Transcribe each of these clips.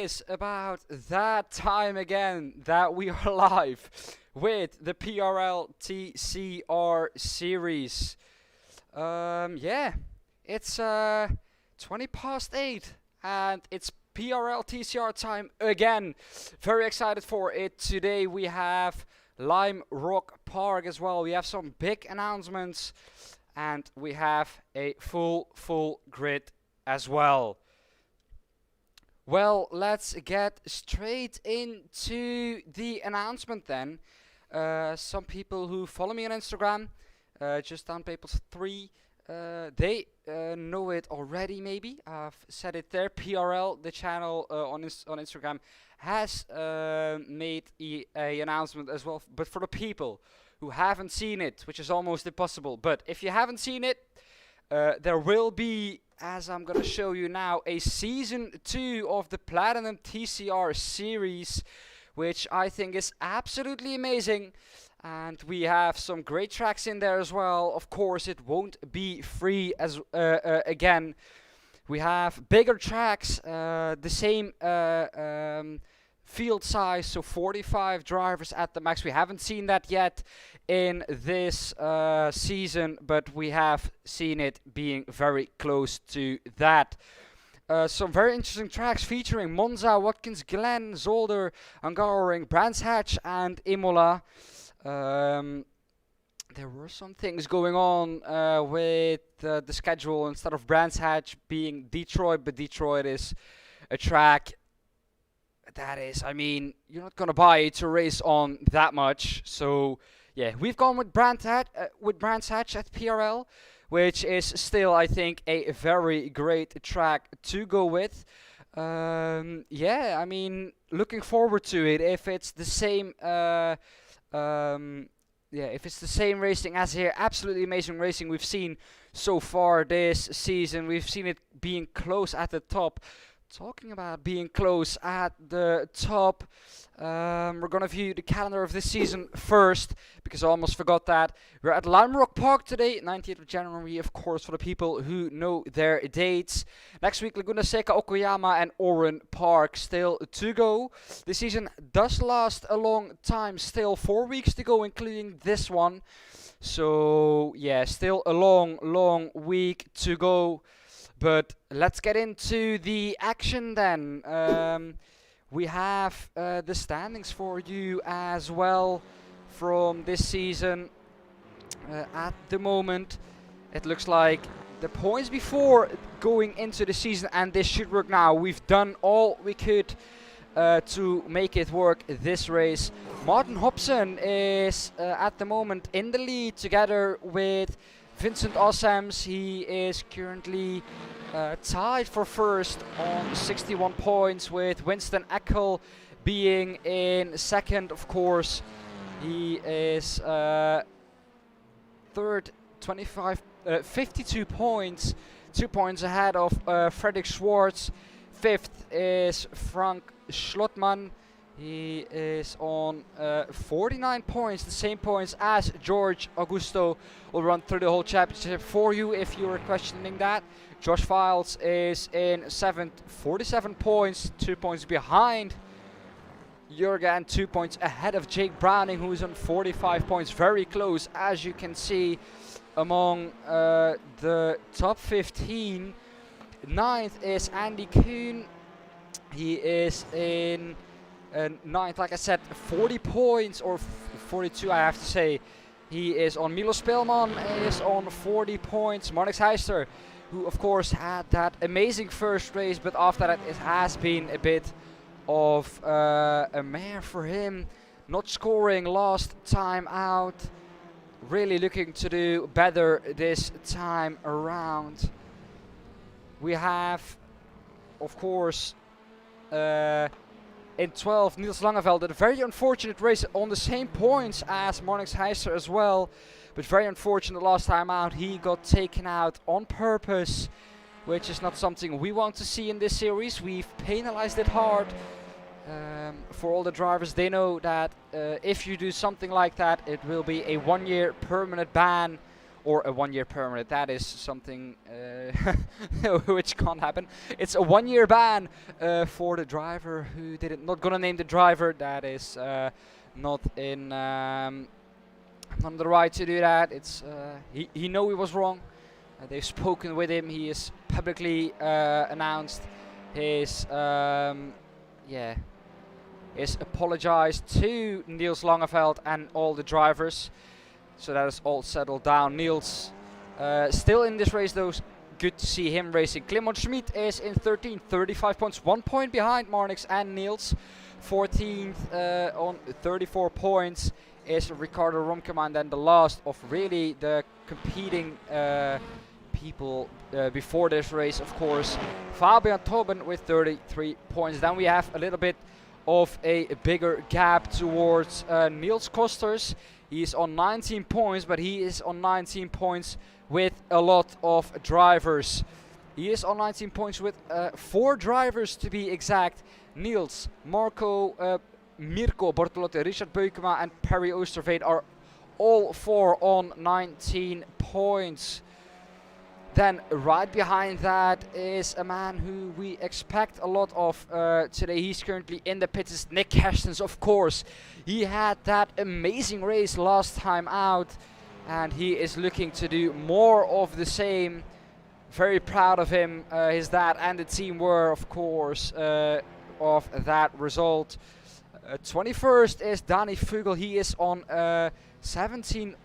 is about that time again that we are live with the PRL TCR Series. Yeah, it's 20 past 8 and it's PRL TCR time again. Very excited for it. Today we have Lime Rock Park as well. We have some big announcements and we have a full grid as well. Well, let's get straight into the announcement then. Some people who follow me on Instagram, just down Papers 3, they know it already maybe. I've said it there. PRL, the channel on Instagram, has made a announcement as well. But for the people who haven't seen it, which is almost impossible, but if you haven't seen it, there will be, as I'm going to show you now, a Season 2 of the Platinum TCR Series, which I think is absolutely amazing. And we have some great tracks in there as well. Of course, it won't be free as again. We have bigger tracks, the same field size, so 45 drivers at the max. We haven't seen that yet in this season, but we have seen it being very close to that. Some very interesting tracks featuring Monza, Watkins Glen, Zolder, Hungaroring, Brands Hatch, and Imola. There were some things going on with the schedule. Instead of Brands Hatch being Detroit, but Detroit is a track that is, I mean, you're not gonna buy it to race on that much. So yeah, we've gone with Brands Hatch at PRL, which is still, I think, a very great track to go with. Yeah, I mean, looking forward to it. If it's the same, if it's the same racing as here, absolutely amazing racing we've seen so far this season. We've seen it being close at the top. Talking about being close at the top, we're gonna view the calendar of this season first, because I almost forgot that. We're at Lime Rock Park today, 19th of January, of course, for the people who know their dates. Next week, Laguna Seca, Okayama, and Oran Park still to go. The season does last a long time, still 4 weeks to go, including this one. So yeah, still a long week to go. But let's get into the action then. We have the standings for you as well from this season. At the moment, it looks like the points before going into the season, and this should work now. We've done all we could to make it work this race. Martin Hobson is at the moment in the lead together with Vincent Ossems. He is currently tied for first on 61 points, with Winston Eckel being in second, of course. He is third, 52 points, 2 points ahead of Fredrik Schwartz. Fifth is Frank Schlottmann. He is on 49 points, the same points as George Augusto. Will run through the whole championship for you if you were questioning that. Josh Files is in 7th, 47 points, 2 points behind Jurgen, 2 points ahead of Jake Browning, who is on 45 points. Very close, as you can see, among the top 15. 9th is Andy Kuhn. He is in 9th, like I said, 40 points, or 42 I have to say. He is on. Milos Spelman is on 40 points. Marnix Heister, who of course had that amazing first race, but after that it has been a bit of a mare for him. Not scoring last time out. Really looking to do better this time around. We have, of course, in 12th, Niels Langeveld, a very unfortunate race on the same points as Marnix Heister as well. But very unfortunate last time out. He got taken out on purpose, which is not something we want to see in this series. We've penalized it hard for all the drivers. They know that if you do something like that, it will be a 1-year permanent ban. Or a 1-year permanent. That is something which can't happen. It's a 1-year ban for the driver who did it. Not gonna name the driver. That is not in not the right to do that. It's he know he was wrong. They've spoken with him. He has publicly announced his is apologized to Niels Langeveld and all the drivers. So that is all settled down. Niels still in this race though. Good to see him racing. Clement Schmid is in 13th, 35 points, 1 point behind Marnix and Niels. 14th on 34 points is Ricardo Romkema, and then the last of really the competing people before this race, of course, Fabian Tobin with 33 points. Then we have a little bit of a bigger gap towards Niels Kosters. He's on 19 points, but he is on 19 points with a lot of drivers. He is on 19 points with 4 drivers to be exact. Niels, Marco, Mirko Bortolotti, Richard Beukema and Perry Oosterveen are all 4 on 19 points. Then right behind that is a man who we expect a lot of today. He's currently in the pits. It's Nick Kerstens, of course. He had that amazing race last time out, and he is looking to do more of the same. Very proud of him. His dad and the team were, of course, of that result. 21st is Danny Vogel. He is on 17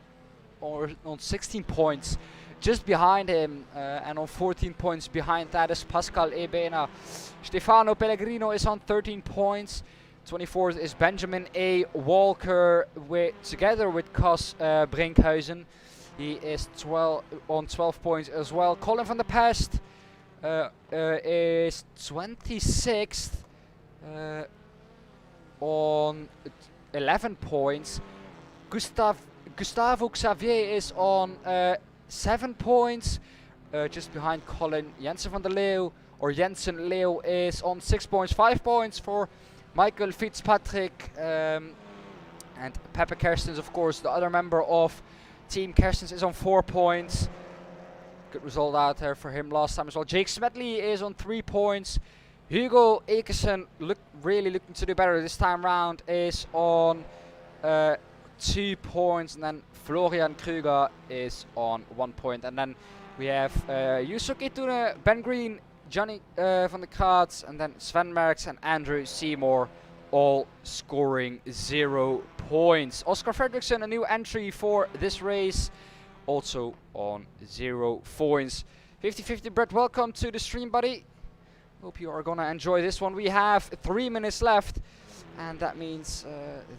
or on 16 points. Just behind him, and on 14 points behind that is Pascal Ebena. Stefano Pellegrino is on 13 points. 24th is Benjamin A. Walker together with Cas Brinkhuizen. He is on 12 points as well. Colin van der Pest is 26th on 11 points. Gustavo Xavier is on 7 points, just behind Colin. Jensen van der Leeuw, or Jensen Leeuw, is on 6 points. 5 points for Michael Fitzpatrick, and Pepe Kerstens, of course, the other member of Team Kerstens, is on 4 points. Good result out there for him last time as well. Jake Smedley is on 3 points. Hugo Ekersen, really looking to do better this time round, is on 2 points, and then Florian Kruger is on 1 point. And then we have Yusuf Itoune, Ben Green, Johnny van der Kraats, and then Sven Merckx and Andrew Seymour, all scoring 0 points. Oscar Fredriksson, a new entry for this race, also on 0 points. 50-50 Brett, welcome to the stream, buddy. Hope you are gonna enjoy this one. We have 3 minutes left, and that means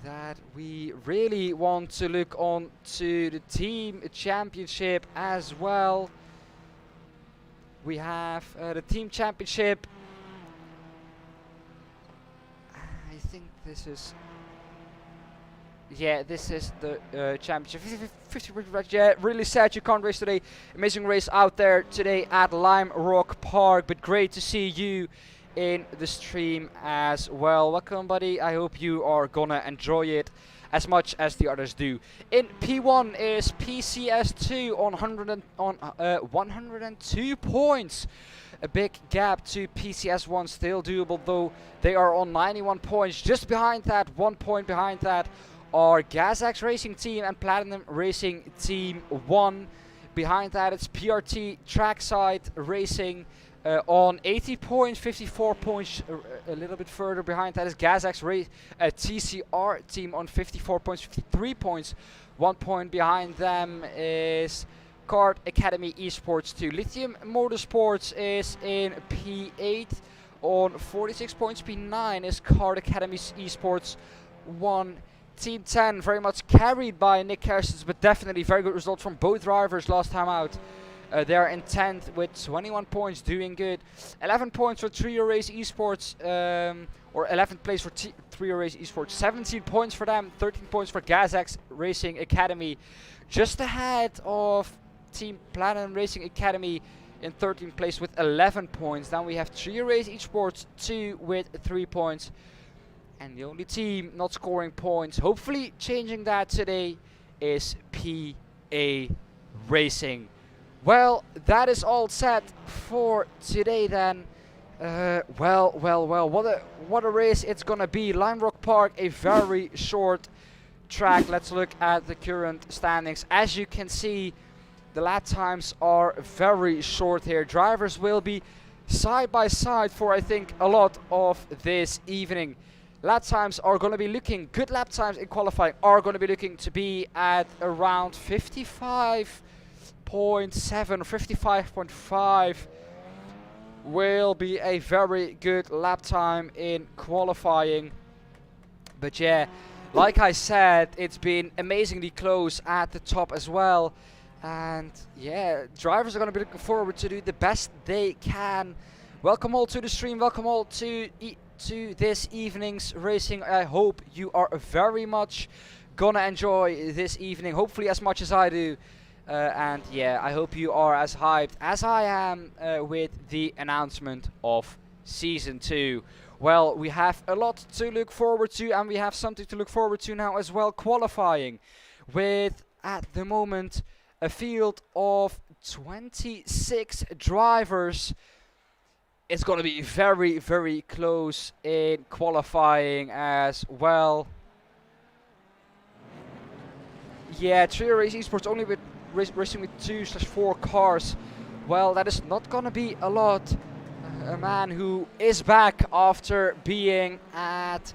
that we really want to look on to the team championship as well. We have the team championship. I think this is, yeah, this is the championship. 50 yeah, really sad you can't race today. Amazing race out there today at Lime Rock Park, but great to see you in the stream as well. Welcome, buddy. I hope you are gonna enjoy it as much as the others do. In P1 is PCS2 on 102 points. A big gap to PCS1, still doable though. They are on 91 points. Just behind that, 1 point behind that, are GazX Racing Team and Platinum Racing Team 1. Behind that, it's PRT Trackside Racing on 80 points, 54 points. A little bit further behind that is GazX TCR Team on 54 points, 53 points. 1 point behind them is Kart Academy Esports 2. Lithium Motorsports is in P8 on 46 points. P9 is Kart Academy Esports 1. Team 10 very much carried by Nick Kerstens, but definitely very good result from both drivers last time out. They are in 10th with 21 points, doing good. 11 points for Trio Race Esports, or 11th place for Trio Race Esports. 17 points for them, 13 points for GazX Racing Academy. Just ahead of Team Platinum Racing Academy in 13th place with 11 points. Then we have Trio Race Esports 2 with 3 points. And the only team not scoring points, hopefully changing that today, is PA Racing. Well, that is all set for today then. Well, what a race it's gonna be. Lime Rock Park, a very short track. Let's look at the current standings. As you can see, the lap times are very short here. Drivers will be side by side for, I think, a lot of this evening. Lap times are going to be looking, good lap times in qualifying are going to be looking to be at around 55.7, 55.5 will be a very good lap time in qualifying. But yeah, like I said, it's been amazingly close at the top as well. And yeah, drivers are going to be looking forward to do the best they can. Welcome all to the stream, welcome all to this evening's racing. I hope you are very much gonna enjoy this evening, hopefully as much as I do. And yeah, I hope you are as hyped as I am with the announcement of Season 2. Well, we have a lot to look forward to, and we have something to look forward to now as well, qualifying. With, at the moment, a field of 26 drivers. It's going to be very, very close in qualifying as well. Yeah, Trio Race Esports only with racing with 2/4 cars. Well, that is not going to be a lot. A man who is back after being at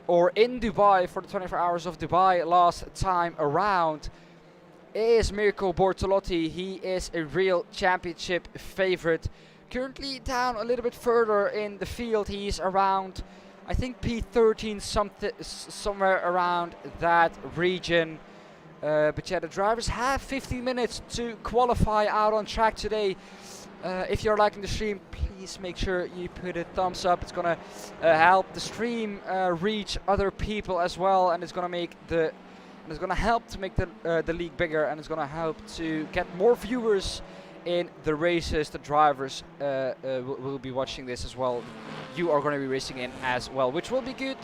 or in Dubai for the 24 hours of Dubai last time around is Mirko Bortolotti. He is a real championship favorite. Currently down a little bit further in the field. He's around, I think, P13 something, somewhere around that region. But yeah, the drivers have 15 minutes to qualify out on track today. If you're liking the stream, please make sure you put a thumbs up. It's gonna help the stream reach other people as well, and it's gonna make it's gonna help to make the league bigger, and it's gonna help to get more viewers in the races. The drivers will be watching this as well. You are gonna be racing in as well, which will be good,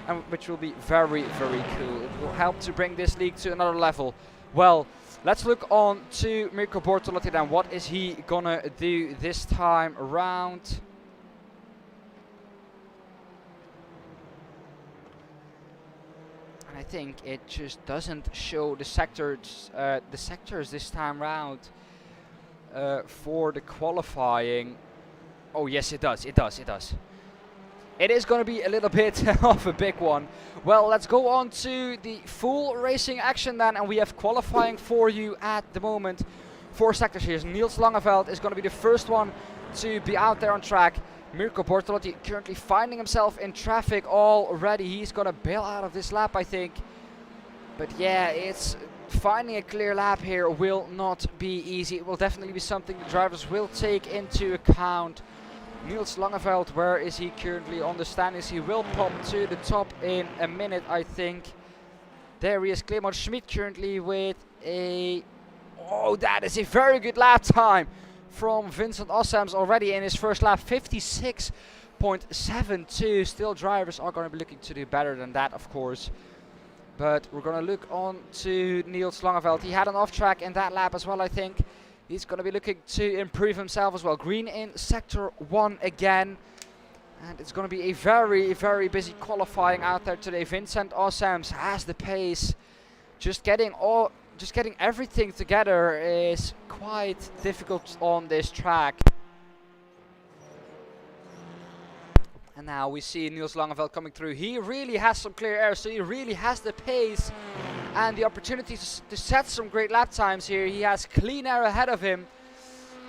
and which will be very, very cool. It will help to bring this league to another level. Well, let's look on to Mirko Bortolotti then. What is he gonna do this time around? And I think it just doesn't show the sectors this time round for the qualifying. Oh yes, it does. It does. It is going to be a little bit of a big one. Well, let's go on to the full racing action then, and we have qualifying for you at the moment. 4 sectors here. Niels Langeveld is going to be the first one to be out there on track. Mirko Bortolotti currently finding himself in traffic already. He's going to bail out of this lap, I think. But yeah, it's finding a clear lap here will not be easy. It will definitely be something the drivers will take into account. Niels Langeveld, where is he currently on the standings? He will pop to the top in a minute, I think. There he is, Clement Schmid currently with a... Oh, that is a very good lap time from Vincent Ossems already in his first lap. 56.72. Still, drivers are going to be looking to do better than that, of course. But we're going to look on to Niels Langeveld. He had an off track in that lap as well, I think. He's going to be looking to improve himself as well. Green in sector 1 again. And it's going to be a very, very busy qualifying out there today. Vincent Ossems has the pace. Just getting everything together is quite difficult on this track. And now we see Niels Langeveld coming through. He really has some clear air, so he really has the pace and the opportunity to set some great lap times here. He has clean air ahead of him,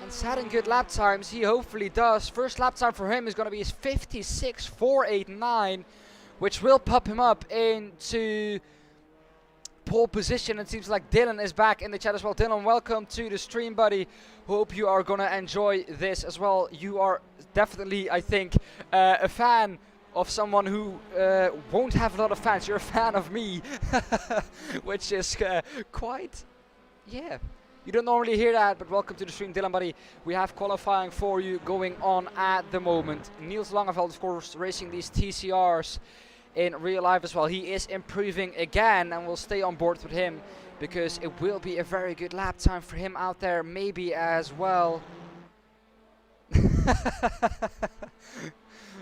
and setting good lap times he hopefully does. First lap time for him is going to be his 56.489, which will pop him up into pole position. It seems like Dylan is back in the chat as well. Dylan, welcome to the stream, buddy. Hope you are going to enjoy this as well. You are definitely, I think, a fan of someone who won't have a lot of fans. You're a fan of me, which is quite, yeah. You don't normally hear that, but welcome to the stream, Dylan, buddy. We have qualifying for you going on at the moment. Niels Langeveld, of course, racing these TCRs in real life as well. He is improving again, and we'll stay on board with him because it will be a very good lap time for him out there, maybe as well.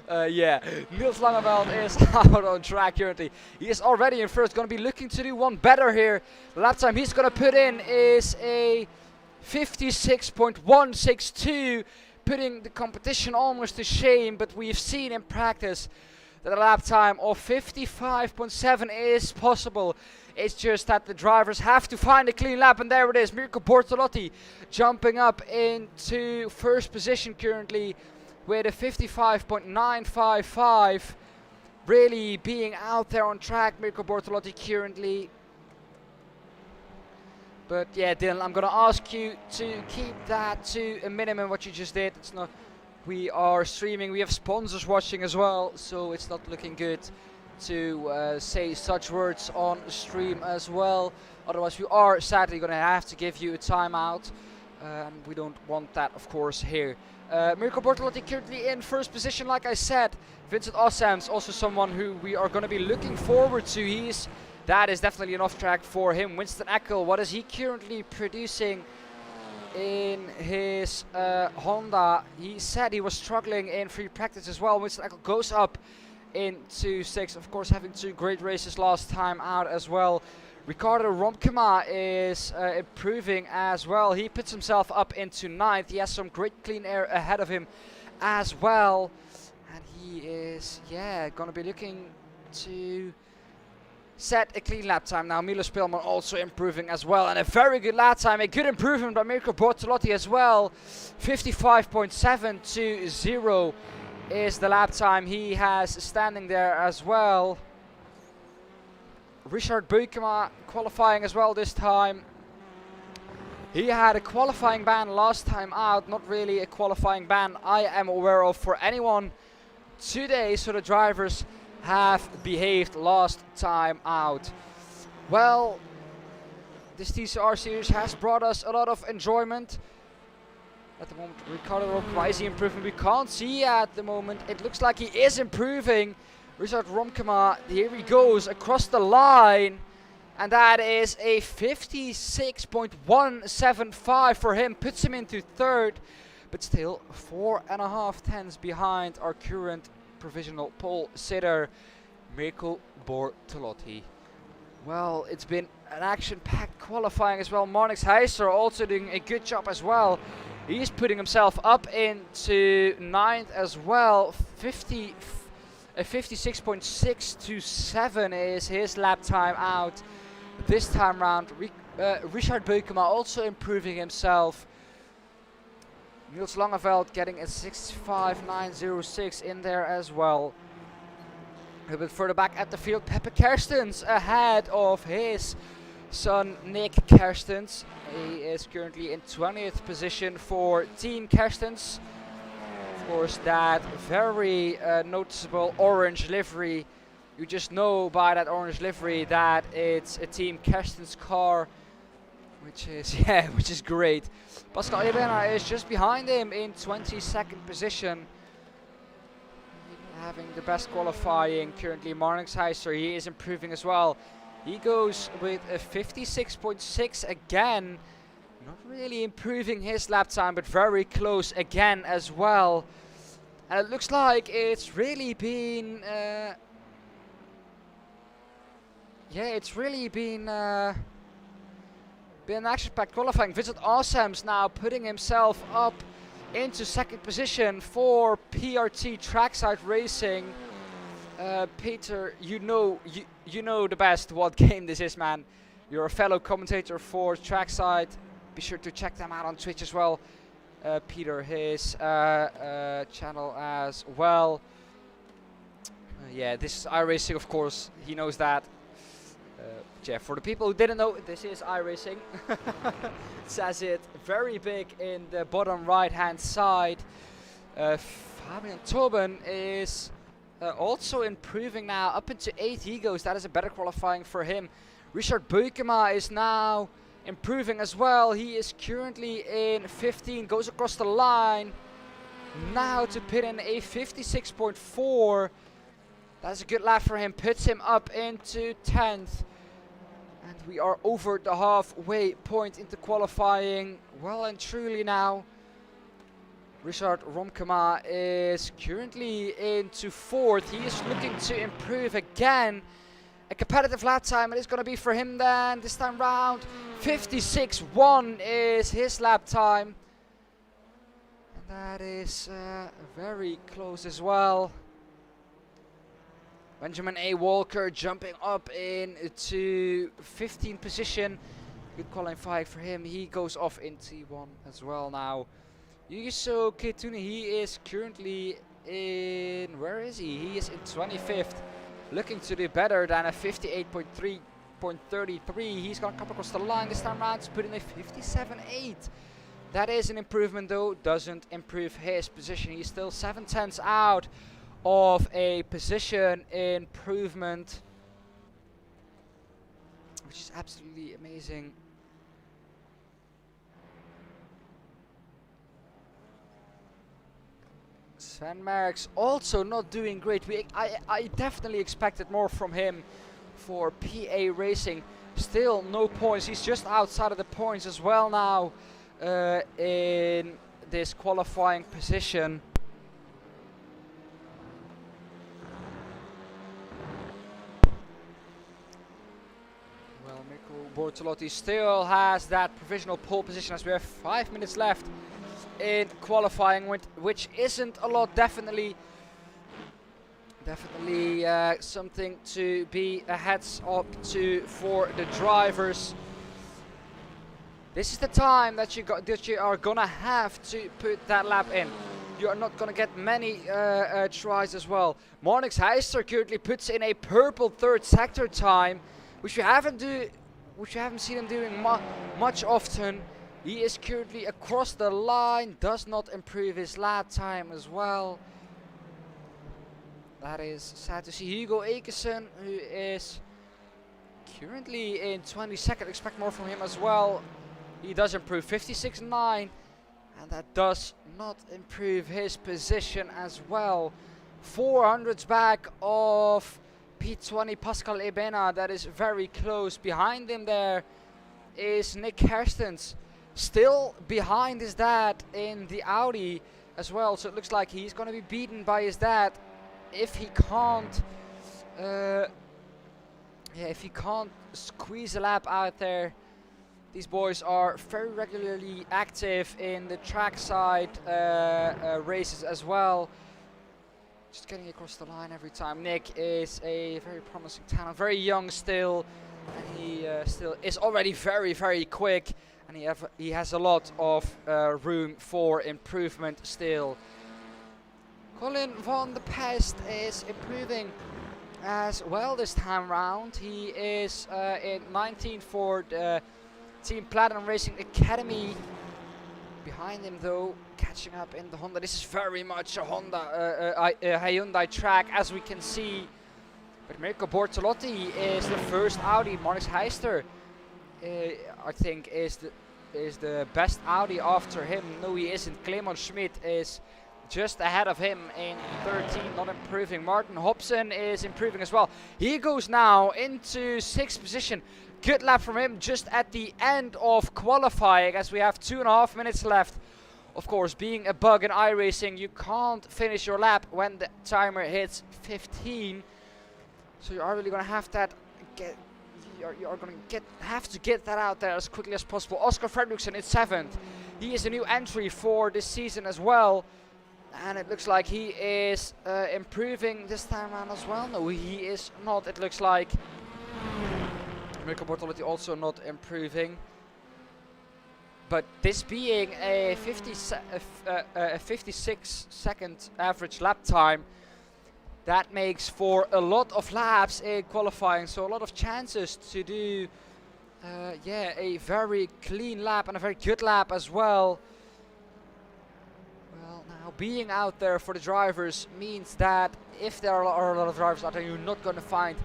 Yeah, Niels Langeveld is out on track currently. He is already in first, going to be looking to do one better here. The lap time he's going to put in is a 56.162, putting the competition almost to shame, but we've seen in practice that a lap time of 55.7 is possible. It's just that the drivers have to find a clean lap, and there it is. Mirko Bortolotti jumping up into first position currently with a 55.955. Really being out there on track, Mirko Bortolotti currently. But yeah, Dylan, I'm going to ask you to keep that to a minimum, what you just did. It's not. We are streaming, we have sponsors watching as well, so it's not looking good to say such words on stream as well. Otherwise we are sadly going to have to give you a timeout. We don't want that, of course, here. Mirko Bortolotti currently in first position, like I said. Vincent Ossems, also someone who we are going to be looking forward to. That is definitely an off track for him. Winston Eckel, what is he currently producing? in his Honda. He said he was struggling in free practice as well. Mr. Eckel goes up into 6th, of course having 2 great races last time out as well. Ricardo Romkema is improving as well. He puts himself up into 9th. He has some great clean air ahead of him as well. And he is, going to be looking to set a clean lap time now. Milo Spillman also improving as well. And a very good lap time. A good improvement by Mirko Bortolotti as well. 55.720 is the lap time he has standing there as well. Richard Beukema qualifying as well this time. He had a qualifying ban last time out. Not really a qualifying ban I am aware of for anyone today. So the drivers have behaved last time out. Well, this TCR series has brought us a lot of enjoyment. At the moment, Ricardo Romkema, is he improving? We can't see at the moment. It looks like he is improving. Richard Romkema, here he goes across the line. And that is a 56.175 for him. Puts him into 3rd. But still 4.5 tenths behind our current provisional pole sitter, Mirko Bortolotti. Well, it's been an action-packed qualifying as well. Marnix Heiser also doing a good job as well. He's putting himself up into 9th as well. 56.627 is his lap time out this time round. Richard Beukema also improving himself. Niels Langeveld getting a 65.906 in there as well. A little bit further back at the field, Pepe Kerstens ahead of his son Nick Kerstens. He is currently in 20th position for Team Kerstens. Of course, that very noticeable orange livery. You just know by that orange livery that it's a Team Kerstens car, which is great. Pascal Ebena is just behind him in 22nd position. Having the best qualifying currently. Marnix Heiser, he is improving as well. He goes with a 56.6 again. Not really improving his lap time, but very close again as well. And it looks like it's really been been action-packed qualifying. Vincent Awesome's now putting himself up into 2nd position for PRT Trackside Racing. Peter, you know the best what game this is, man. You're a fellow commentator for Trackside. Be sure to check them out on Twitch as well. Peter, his channel as well. This is iRacing, of course. He knows that. For the people who didn't know, this is iRacing. It says it very big in the bottom right hand side. Fabian Tobin is also improving now, up into 8th he goes. That is a better qualifying for him. Richard Beukema is now improving as well. He is currently in 15, goes across the line now to put in a 56.4. That's a good lap for him, puts him up into 10th. And we are over the halfway point into qualifying, well and truly now. Richard Romkema is currently into 4th. He is looking to improve again. A competitive lap time, and it's going to be for him then this time round. 56.1 is his lap time. And that is very close as well. Benjamin A. Walker jumping up into 15th position. Good qualifying for him. He goes off in T1 as well now. Yuso Ketune, he is currently in, where is he? He is in 25th. Looking to do better than a 58.3.33. He's going to come across the line this time around to put in a 57.8. That is an improvement though. Doesn't improve his position. He's still 7 tenths out of a position improvement, which is absolutely amazing. Sven Merckx also not doing great. I definitely expected more from him for PA Racing. Still no points. He's just outside of the points as well now. in this qualifying position. Well, Mirko Bortolotti still has that provisional pole position as we have 5 minutes left in qualifying, which isn't a lot. Definitely something to be a heads up to for the drivers. This is the time that you are gonna have to put that lap in. You are not gonna get many tries as well. Marnix Heister currently puts in a purple third sector time, which we haven't seen him doing much often. He is currently across the line, does not improve his lap time as well. That is sad to see. Hugo Akerson, who is currently in 22nd, expect more from him as well. He does improve 56.9, and that does not improve his position as well. 400s back of P20 Pascal Ebena, that is very close. Behind him there is Nick Kerstens, still behind his dad in the Audi as well. So it looks like he's going to be beaten by his dad if he can't squeeze a lap out there. These boys are very regularly active in the trackside races as well. Just getting across the line every time. Nick is a very promising talent, very young still, and he still is already very, very quick, and he has a lot of room for improvement still. Colin van der Pest is improving as well this time round. He is in 19 for the Team Platinum Racing Academy. Behind him though, catching up in the Honda. This is very much a Hyundai track, as we can see. But Mirko Bortolotti is the first Audi. Marnix Heister, I think, is the best Audi after him. No, he isn't. Clemens Schmidt is just ahead of him in 13, not improving. Martin Hobson is improving as well. He goes now into 6th position. Good lap from him just at the end of qualifying, as we have 2.5 minutes left. Of course, being a bug in iRacing, you can't finish your lap when the timer hits 15. So you are really going to have that have to get that out there as quickly as possible. Oscar Fredriksson is 7th. He is a new entry for this season as well. And it looks like he is improving this time around as well. No, he is not, it looks like. Mirko Bortolotti also not improving. But this being a 56 second average lap time, that makes for a lot of laps in qualifying. So a lot of chances to do a very clean lap and a very good lap as well. Well, now being out there for the drivers means that if there are a lot of drivers out there, you're not going to find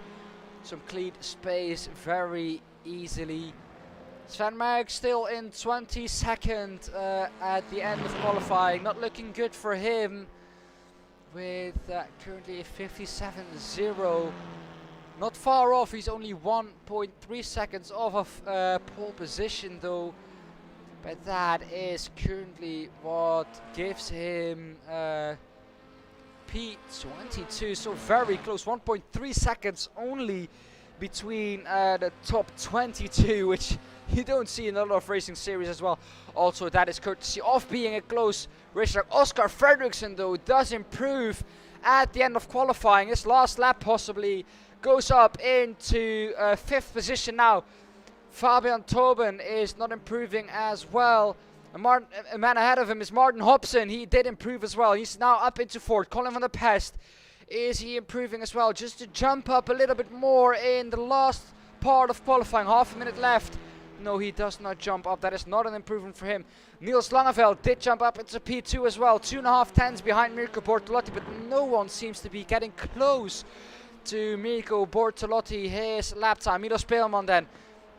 some clean space very easily. Sven Merck still in 22nd at the end of qualifying. Not looking good for him with currently a 57.0. Not far off, he's only 1.3 seconds off of pole position though. But that is currently what gives him P22, so very close. 1.3 seconds only between the top 22, which you don't see in a lot of racing series as well. Also, that is courtesy of being a close racer. Oscar Fredriksson though does improve at the end of qualifying. His last lap possibly goes up into 5th position now. Fabian Tobin is not improving as well. A man ahead of him is Martin Hobson. He did improve as well. He's now up into 4th. Colin van der Pest, is he improving as well? Just to jump up a little bit more in the last part of qualifying. Half a minute left. No, he does not jump up. That is not an improvement for him. Niels Langeveld did jump up into P2 as well. 2.5 tenths behind Mirko Bortolotti, but no one seems to be getting close to Mirko Bortolotti. His lap time. Milos Peelman then.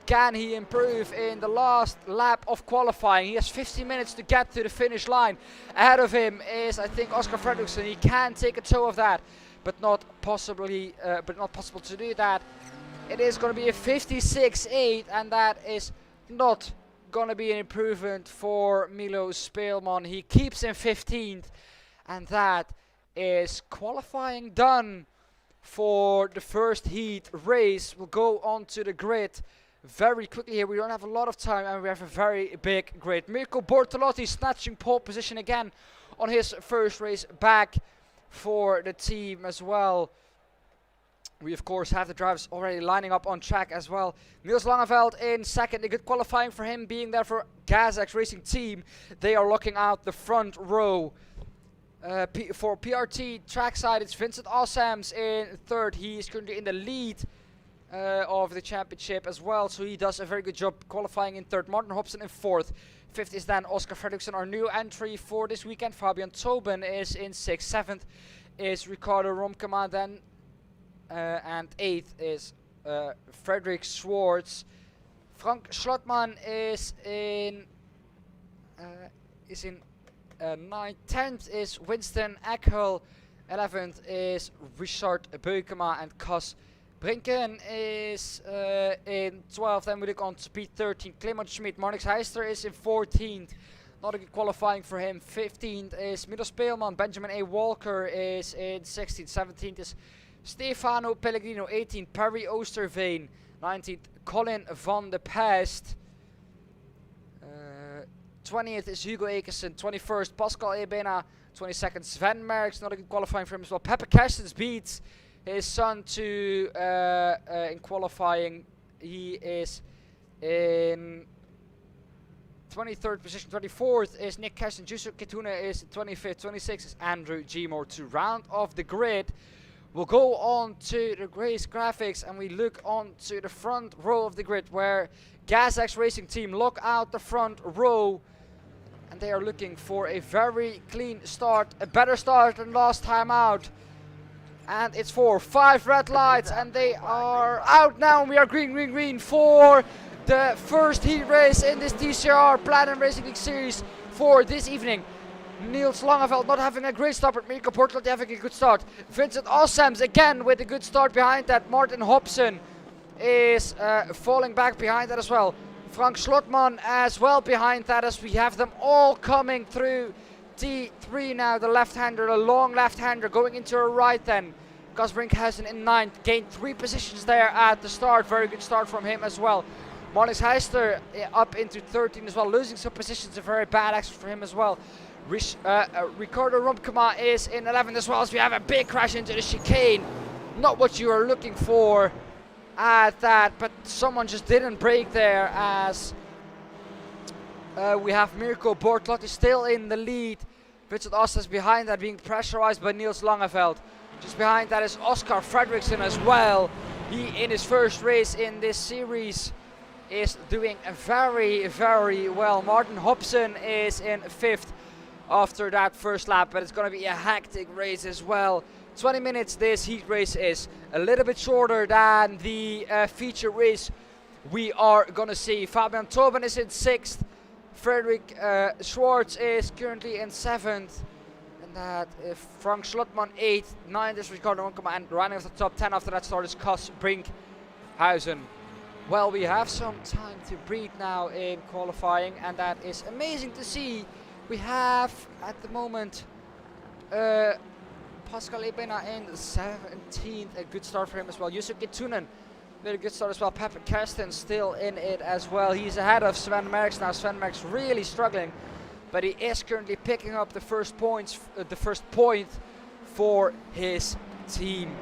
Can he improve in the last lap of qualifying? He has 15 minutes to get to the finish line. Ahead of him is, I think, Oscar Fredriksson. He can take a toe of that, but not possible to do that. It is going to be a 56.8, and that is not gonna be an improvement for Milo Speelman. He keeps in 15th, and that is qualifying done for the first heat race. We'll go on to the grid very quickly here. We don't have a lot of time, and we have a very big grid. Mirko Bortolotti snatching pole position again on his first race back for the team as well. We of course have the drivers already lining up on track as well. Niels Langeveld in second. A good qualifying for him, being there for Gazak's Racing Team. They are locking out the front row. For PRT trackside, it's Vincent Assams in third. He is currently in the lead of the championship as well, so he does a very good job qualifying in third. Martin Hobson in fourth. Fifth is then Oscar Fredriksson, our new entry for this weekend. Fabian Tobin is in sixth. Seventh is Ricardo Romkema then. And eighth is Frederick Schwartz. Frank Schlottmann is in ninth. 10th is Winston Eckhel. 11th is Richard Beukema, and Cas Brinken is in 12th. Then we look on speed 13. Clement Schmid. Marnix Heister is in 14th. Not a good qualifying for him. 15th is Milo Speelman. Benjamin A. Walker is in 16th. 17th is Stefano Pellegrino. 18th Perry Oosterveen. 19th Colin van de Pest. 20th is Hugo Ekersen. 21st Pascal Ebena. 22nd Sven Merckx. Not a good qualifying for him as well. Pepper Kerstens beats his son to in qualifying. He is in 23rd position. 24th is Nick Kersten. Jusuf Kituna is 25th. 26th is Andrew Gmore. To round off the grid, we'll go on to the race graphics, and we look on to the front row of the grid, where Gazak's Racing Team lock out the front row, and they are looking for a very clean start, a better start than last time out. And it's for 5 red lights, and they are out now. We are green, green, green for the first heat race in this TCR Platinum Racing League Series for this evening. Niels Langeveld not having a great start, but Mirko Bortolotti having a good start. Vincent Assams again with a good start behind that. Martin Hobson is falling back behind that as well. Frank Schlottmann as well behind that, as we have them all coming through T3 now. The left-hander, the long left-hander going into a right then. Cas Brinkhuizen in 9th, gained 3 positions there at the start. Very good start from him as well. Marnix Heister up into 13 as well, losing some positions, a very bad accident for him as well. Ricardo Romkema is in 11th as well, as we have a big crash into the chicane. Not what you are looking for at that, but someone just didn't brake there, as we have Mirko Bortolotti still in the lead. Vincent Assams behind that, being pressurized by Niels Langeveld. Just behind that is Oscar Fredriksson as well. He, in his first race in this series, is doing very, very well. Martin Hobson is in 5th after that first lap, but it's going to be a hectic race as well. 20 minutes this heat race is, a little bit shorter than the feature race we are going to see. Fabian Tobin is in 6th. Frederick Schwartz is currently in 7th. And that Frank Schlottmann 8th. 9th is Ricardo Romkema, and running off the top 10 after that start is Cas Brinkhuizen. Well, we have some time to breathe now in qualifying, and that is amazing to see. We have at the moment Pascal Ebena in 17th, a good start for him as well. Jusuf Gitunen with a good start as well. Pepper Kersten still in it as well. He's ahead of Sven Merckx now. Sven Merckx really struggling, but he is currently picking up the first points, the first point for his team.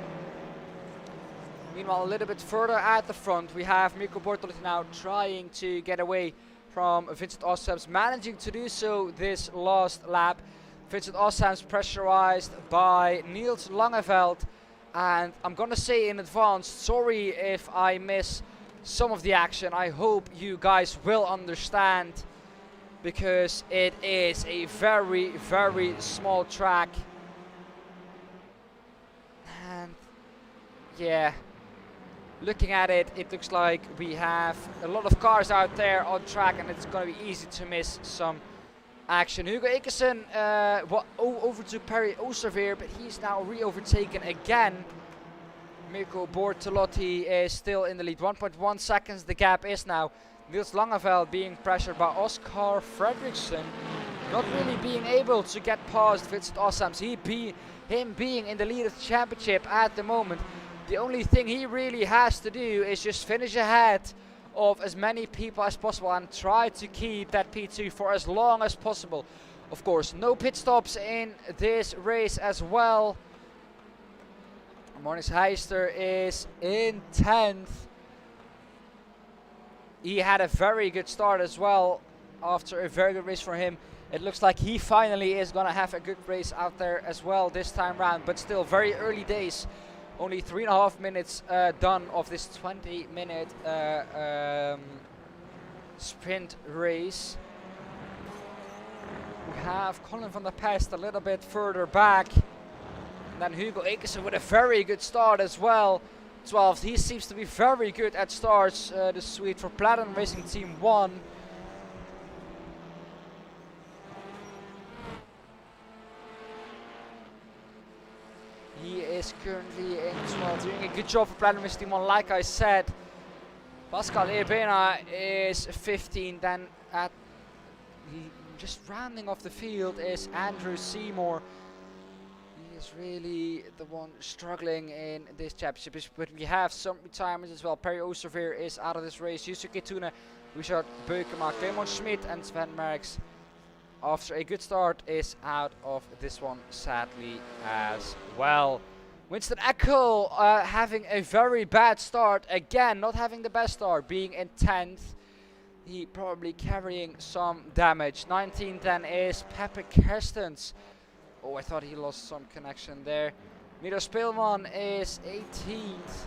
Meanwhile, a little bit further at the front, we have Mirko Bortolotti now trying to get away from Vincent Assams, managing to do so this last lap. Vincent Assams pressurized by Niels Langeveld, and I'm gonna say in advance, sorry if I miss some of the action. I hope you guys will understand, because it is a very, very small track. And yeah, looking at it, it looks like we have a lot of cars out there on track, and it's going to be easy to miss some action. Hugo Ekersen over to Perry Oosterveer, but he's now re-overtaken again. Mirko Bortolotti is still in the lead. 1.1 seconds the gap is now. Niels Langeveld being pressured by Oscar Fredriksson, not really being able to get past Vincent Ossams. Him being in the lead of the championship at the moment. The only thing he really has to do is just finish ahead of as many people as possible and try to keep that P2 for as long as possible. Of course, no pit stops in this race as well. Marnix Heister is in 10th. He had a very good start as well after a very good race for him. It looks like he finally is going to have a good race out there as well this time round, but still very early days. Only 3.5 minutes done of this 20-minute sprint race. We have Colin van der Pest a little bit further back. And then Hugo Ekersen with a very good start as well. 12th. He seems to be very good at starts. The Swede for Platinum Racing Team 1. He is currently in 12th, doing a good job for Platinum Racing Team 1, like I said. Pascal Ebena is 15th, then at just rounding off the field is Andrew Seymour. He is really the one struggling in this championship, but we have some retirements as well. Perry Oosterveer is out of this race. Yusuke Tune, Richard Beukema, Clement Schmidt and Sven Merckx, after a good start, is out of this one sadly as well. Winston Eckel having a very bad start again, not having the best start, being in 10th. He probably carrying some damage. 19th then is Pepe Kerstens. Oh, I thought he lost some connection there. Miro Speelman is 18th.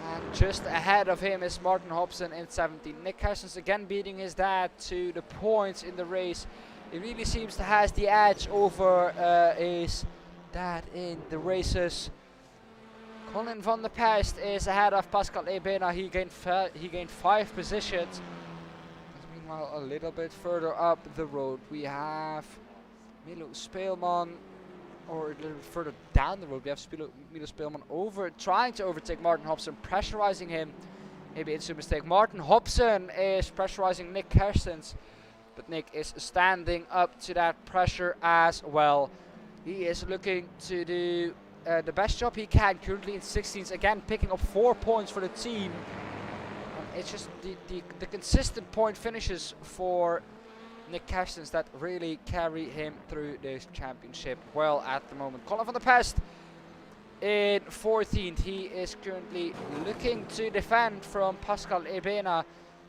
And just ahead of him is Martin Hobson in 17th. Nick Kerstens again beating his dad to the points in the race. He really seems to have the edge over his dad in the races. Colin van der Pest is ahead of Pascal Ebena. He gained 5 positions. Meanwhile, a little bit further up the road, we have Milo Speelman, or a little bit further down the road, we have Milo Speelman trying to overtake Martin Hobson, pressurizing him. Maybe it's a mistake. Martin Hobson is pressurizing Nick Kerstens, but Nick is standing up to that pressure as well. He is looking to do the best job he can, currently in 16th, again picking up 4 points for the team. It's just the consistent point finishes for Nick Kerstens that really carry him through this championship well at the moment. Colin van der Pest in 14th. He is currently looking to defend from Pascal Ebena.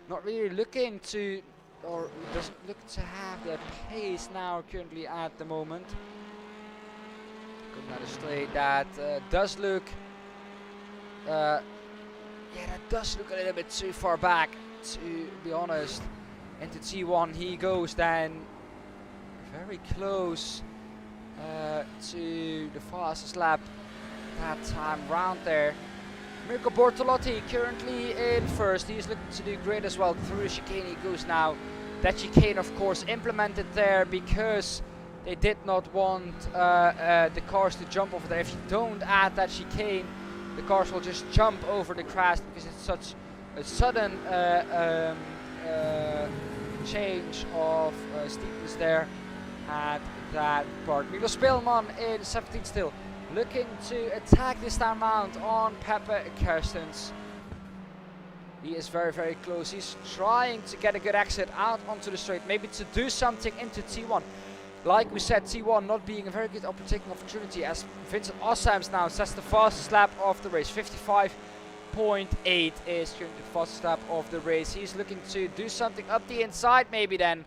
Not really looking to, or doesn't look to have the pace now currently at the moment. Going down the straight, that does look yeah, that does look a little bit too far back, to be honest. Into T1 he goes then, very close to the fastest lap that time round there. Mirko Bortolotti currently in first. He's looking to do great as well. Through the chicane he goes now. That chicane, of course, implemented there because they did not want the cars to jump over there. If you don't add that chicane, the cars will just jump over the crest because it's such a sudden change of steepness there at that part. Milo Speelman in 17th still, looking to attack this time round on Pepe Kerstens. He is very, very close. He's trying to get a good exit out onto the straight, maybe to do something into T1. Like we said, T1 not being a very good taking opportunity, as Vincent Ossams now sets the fastest lap of the race. 55.8 is currently the fastest lap of the race. He's looking to do something up the inside maybe then.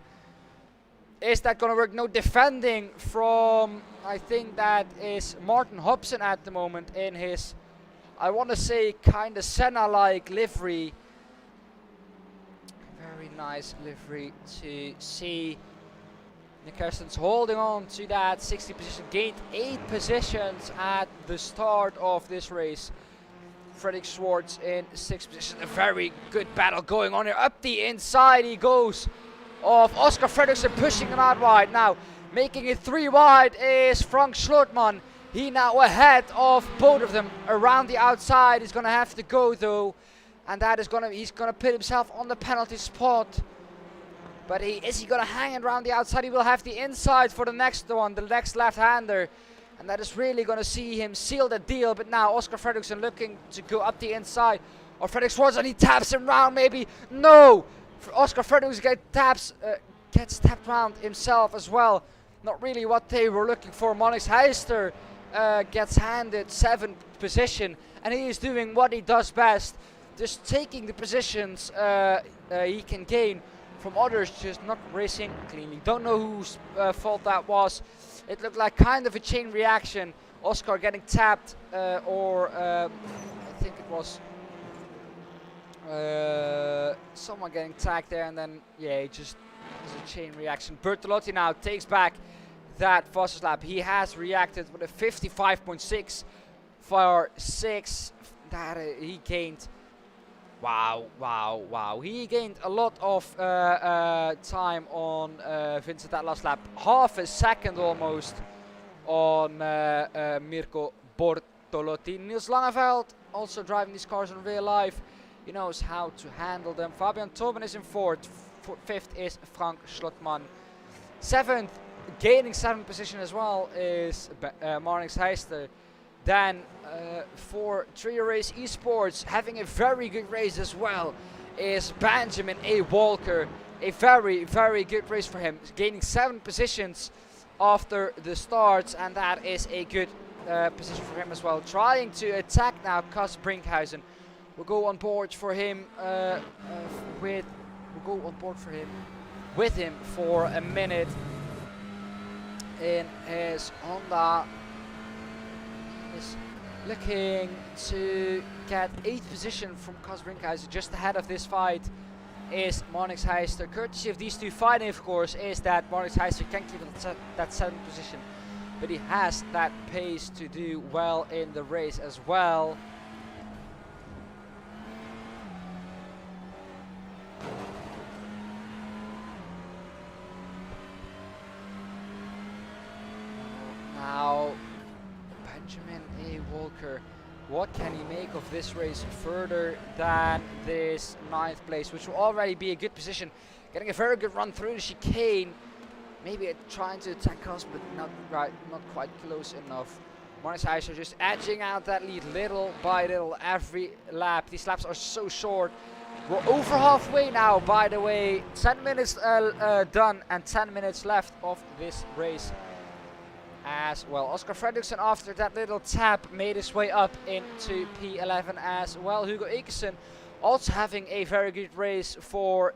Is that going to work? No defending from, I think that is Martin Hobson at the moment in his, I want to say, kind of Senna-like livery. Very nice livery to see. Nick Kerstens holding on to that 60 position, gained 8 positions at the start of this race. Fredrik Schwartz in 6th position. A very good battle going on here. Up the inside he goes of Oscar Fredriksson, pushing him out wide. Now making it 3 wide is Frank Schlotman. He now ahead of both of them. Around the outside is going to have to go though. and that is he's gonna put himself on the penalty spot. But is he gonna hang it around the outside? He will have the inside for the next one, the next left-hander. And that is really going to see him seal the deal. But now Oscar Fredriksson looking to go up the inside. Or Fredrik Swartz, and he taps him round maybe. No! Oscar Fredriksson gets tapped round himself as well. Not really what they were looking for. Monix Heister gets handed 7th position. And he is doing what he does best. Just taking the positions he can gain from others, just not racing cleanly. Don't know whose fault that was. It looked like kind of a chain reaction. Oscar getting tapped, or I think it was someone getting tagged there, and then yeah, it just was a chain reaction. Bertolotti now takes back that fastest lap. He has reacted with a 55.6 for 6 that he gained. Wow. He gained a lot of time on Vincent that last lap. Half a second almost on Mirko Bortolotti. Niels Langeveld also driving these cars in real life. He knows how to handle them. Fabian Tobin is in 4th. 5th is Frank Schlottmann. 7th, gaining 7th position as well, is Marnix Heister. Then for Trio Race Esports, having a very good race as well, is Benjamin A. Walker. A very, very good race for him, gaining 7 positions after the starts, and that is a good position for him as well. Trying to attack now Cas Brinkhuysen. We'll go on board for him with him for a minute in his Honda. Is looking to get 8th position from Cas Brinkhuysen. Just ahead of this fight is Marnix Heister. Courtesy of these two fighting, of course, is that Marnix Heister can keep that 7th position, but he has that pace to do well in the race as well. Now Benjamin A. Walker, what can he make of this race further than this 9th place, which will already be a good position. Getting a very good run through the chicane. Maybe trying to attack us, but not quite close enough. Marnix Heister just edging out that lead little by little every lap. These laps are so short. We're over halfway now, by the way. 10 minutes done and 10 minutes left of this race as well. Oscar Fredriksson, after that little tap, made his way up into P11 as well. Hugo Ekeson also having a very good race for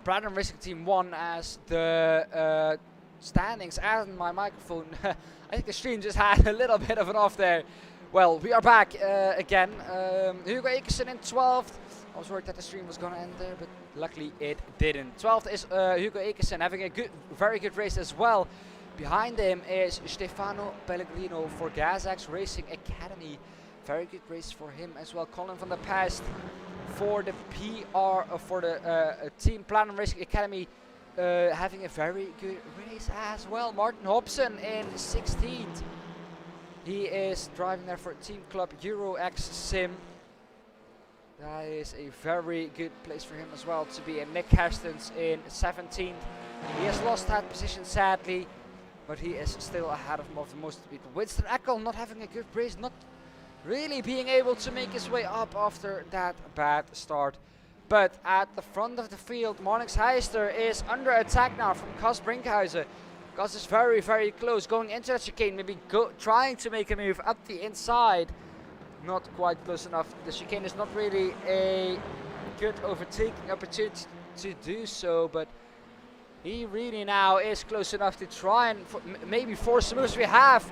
Platinum Racing Team 1 as the standings and my microphone. I think the stream just had a little bit of an off there. Well, we are back again. Hugo Ekeson in 12th. I was worried that the stream was going to end there, but luckily it didn't. 12th is Hugo Ekeson, having a very good race as well. Behind him is Stefano Pellegrino for GasX Racing Academy. Very good race for him as well. Colin van der Past for the Team Platinum Racing Academy, having a very good race as well. Martin Hobson in 16th. He is driving there for Team Club Euro X Sim. That is a very good place for him as well to be. And Nick Hastings in 17th. He has lost that position sadly, but he is still ahead of most people. Winston Eckel not having a good race, not really being able to make his way up after that bad start. But at the front of the field, Marnix Heister is under attack now from Cas Brinkhuysen. Cas is very, very close, going into the chicane, maybe trying to make a move up the inside. Not quite close enough. The chicane is not really a good overtaking opportunity to do so, but he really now is close enough to try and maybe force the moves. We have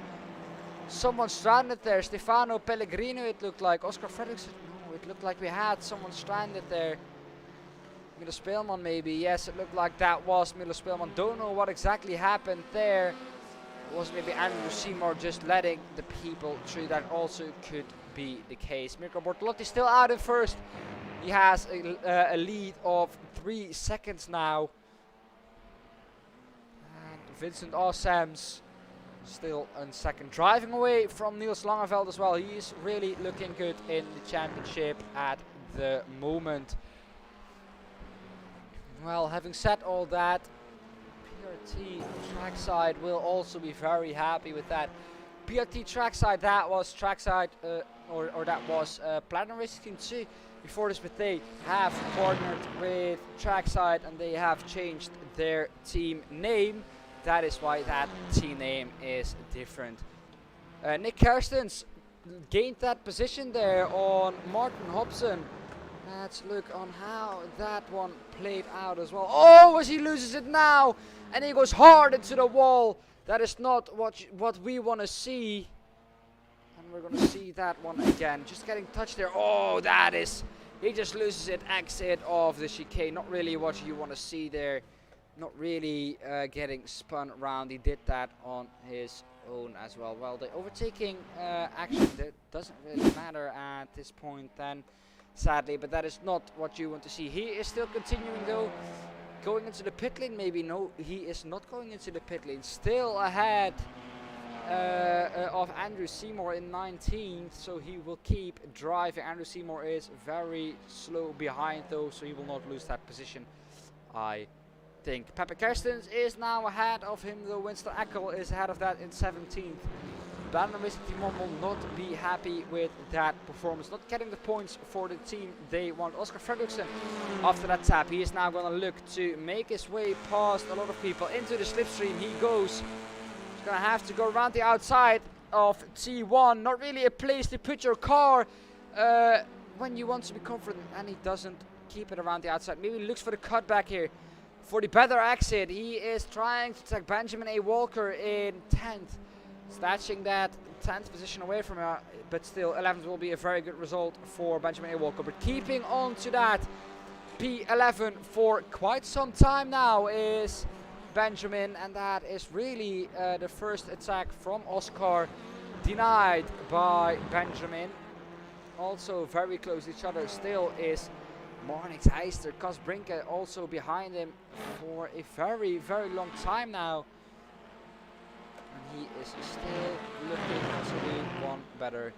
someone stranded there. Stefano Pellegrino, it looked like. Oscar Fredriksson, no, it looked like we had someone stranded there. Milo Speelman maybe. Yes, it looked like that was Milo Speelman. Don't know what exactly happened there. It was maybe Andrew Seymour just letting the people through. That also could be the case. Mirko Bortolotti still out in first. He has a lead of 3 seconds now. And Vincent Awesams still on second. Driving away from Niels Langeveld as well. He is really looking good in the championship at the moment. Well, having said all that, PRT trackside will also be very happy with that. PRT trackside, that was trackside, or that was Platinum Racing Team 2 before this, but they have partnered with trackside and they have changed their team name. That is why that team name is different. Nick Kerstens gained that position there on Martin Hobson. Let's look on how that one played out as well. Oh, as he loses it now, and he goes hard into the wall. That is not what we want to see. And we're going to see that one again. Just getting touched there. Oh, that is... He just loses it, exit of the chicane. Not really what you want to see there. Not really getting spun around. He did that on his own as well. Well, the overtaking action that doesn't really matter at this point then, sadly. But that is not what you want to see. He is still continuing though. Going into the pit lane, maybe. No, he is not going into the pit lane. Still ahead of Andrew Seymour in 19th, so he will keep driving. Andrew Seymour is very slow behind though, so he will not lose that position, I think. Pepe Kerstens is now ahead of him though. Winston Eckel is ahead of that in 17th. Platinum Racing Team 1 will not be happy with that performance. Not getting the points for the team they want. Oscar Fredriksson, after that tap, he is now going to look to make his way past a lot of people into the slipstream. He goes. He's going to have to go around the outside of T1. Not really a place to put your car when you want to be confident. And he doesn't keep it around the outside. Maybe he looks for the cutback here. For the better exit, he is trying to take Benjamin A. Walker in 10th. Snatching that 10th position away from her, but still 11th will be a very good result for Benjamin A. Walker. But keeping on to that P11 for quite some time now is Benjamin, and that is really the first attack from Oscar, denied by Benjamin. Also very close to each other still is Marnix Heister. Cas Brinke also behind him for a very, very long time now. He is still looking to be one better.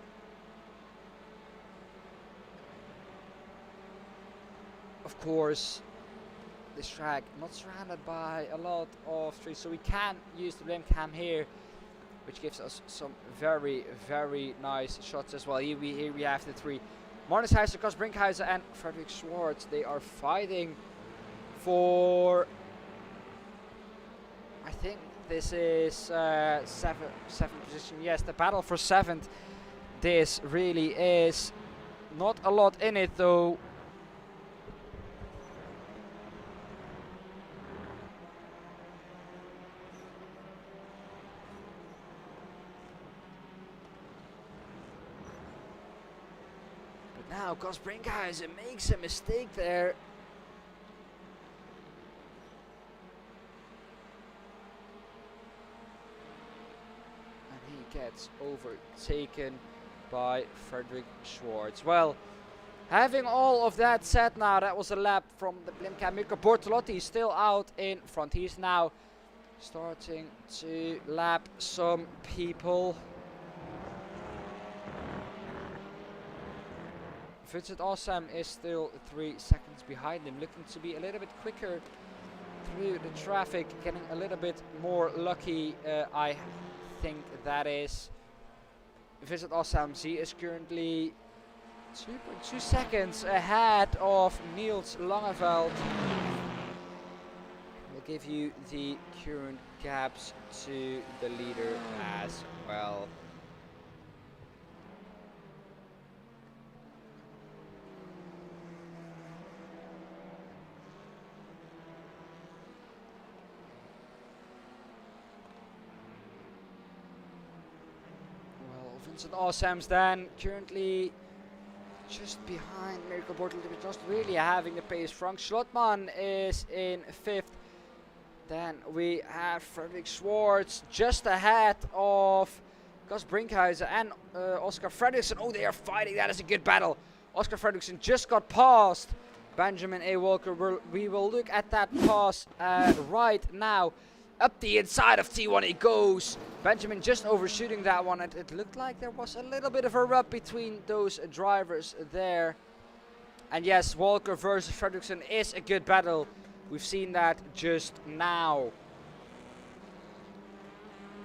Of course, this track not surrounded by a lot of trees, so we can use the blimp cam here, which gives us some very, very nice shots as well. Here we have the three. Marnus Heister, Cas Brinkhuizen and Frederick Schwartz. They are fighting for, I think, this is seventh position. Yes, the battle for 7th. This really is not a lot in it though. But now Cas Brinkhuizen makes a mistake there. Gets overtaken by Frederick Schwartz. Well, having all of that said now, that was a lap from the Blimcam. Mirko Bortolotti is still out in front. He's now starting to lap some people. Vincent Awesome is still 3 seconds behind him, looking to be a little bit quicker through the traffic, getting a little bit more lucky, I think that is. Vincent Awesome, he is currently 2.2 seconds ahead of Niels Langeveld. We'll give you the current gaps to the leader as well. Vincent Awesome's then currently just behind Mirko Bortolotti, but just really having the pace. Frank Schlottmann is in 5th. Then we have Frederick Schwartz just ahead of Cas Brinkhuizen and Oscar Fredriksson. Oh, they are fighting. That is a good battle. Oscar Fredriksson just got past Benjamin A. Walker. We will look at that pass right now. Up the inside of T1 he goes. Benjamin just overshooting that one. It looked like there was a little bit of a rub between those drivers there. And yes, Walker versus Fredriksson is a good battle. We've seen that just now.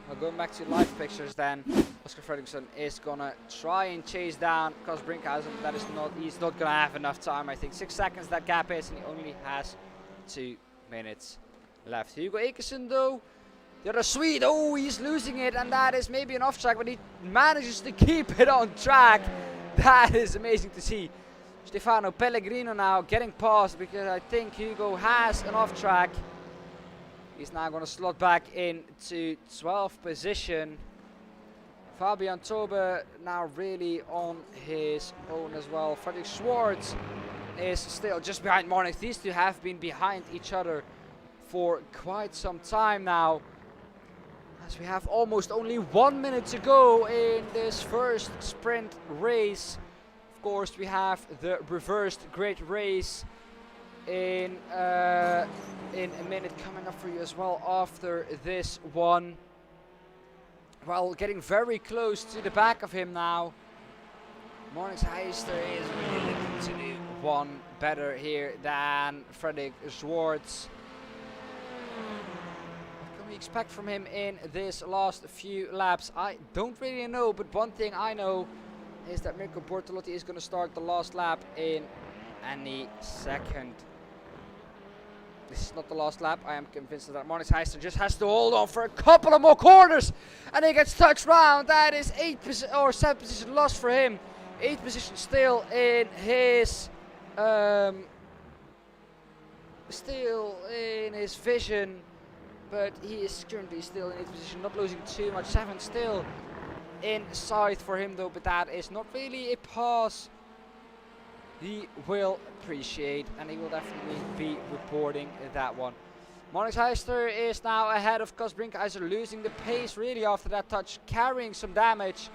Well, going back to live pictures then, Oscar Fredriksson is gonna try and chase down Cos Brinkhuizen. He's not gonna have enough time. I think 6 seconds that gap is, and he only has 2 minutes left. Hugo Ekersen though, the other Swede, oh, he's losing it, and that is maybe an off track, but he manages to keep it on track. That is amazing to see. Stefano Pellegrino now getting past, because I think Hugo has an off track. He's now going to slot back into 12th position. Fabian Tobe now really on his own as well. Fredrik Schwartz is still just behind Marnix. These two have been behind each other for quite some time now, as we have almost only 1 minute to go in this first sprint race. Of course, we have the reversed grid race in a minute coming up for you as well after this one. Well, getting very close to the back of him now. Marnix Heister is really looking to do one better here than Fredrik Schwartz. What can we expect from him in this last few laps? I don't really know, but one thing I know is that Mirko Bortolotti is going to start the last lap in any second. This is not the last lap. I am convinced that Marnix Heister just has to hold on for a couple of more corners, and he gets touched round. That is 7 position lost for him. 8th position still in his vision, but he is currently still in 8th position, not losing too much. 7 still in sight for him though, but that is not really a pass he will appreciate, and he will definitely be reporting that one. Marnix Heister is now ahead of Cos Brinkhuizen, losing the pace really after that touch, carrying some damage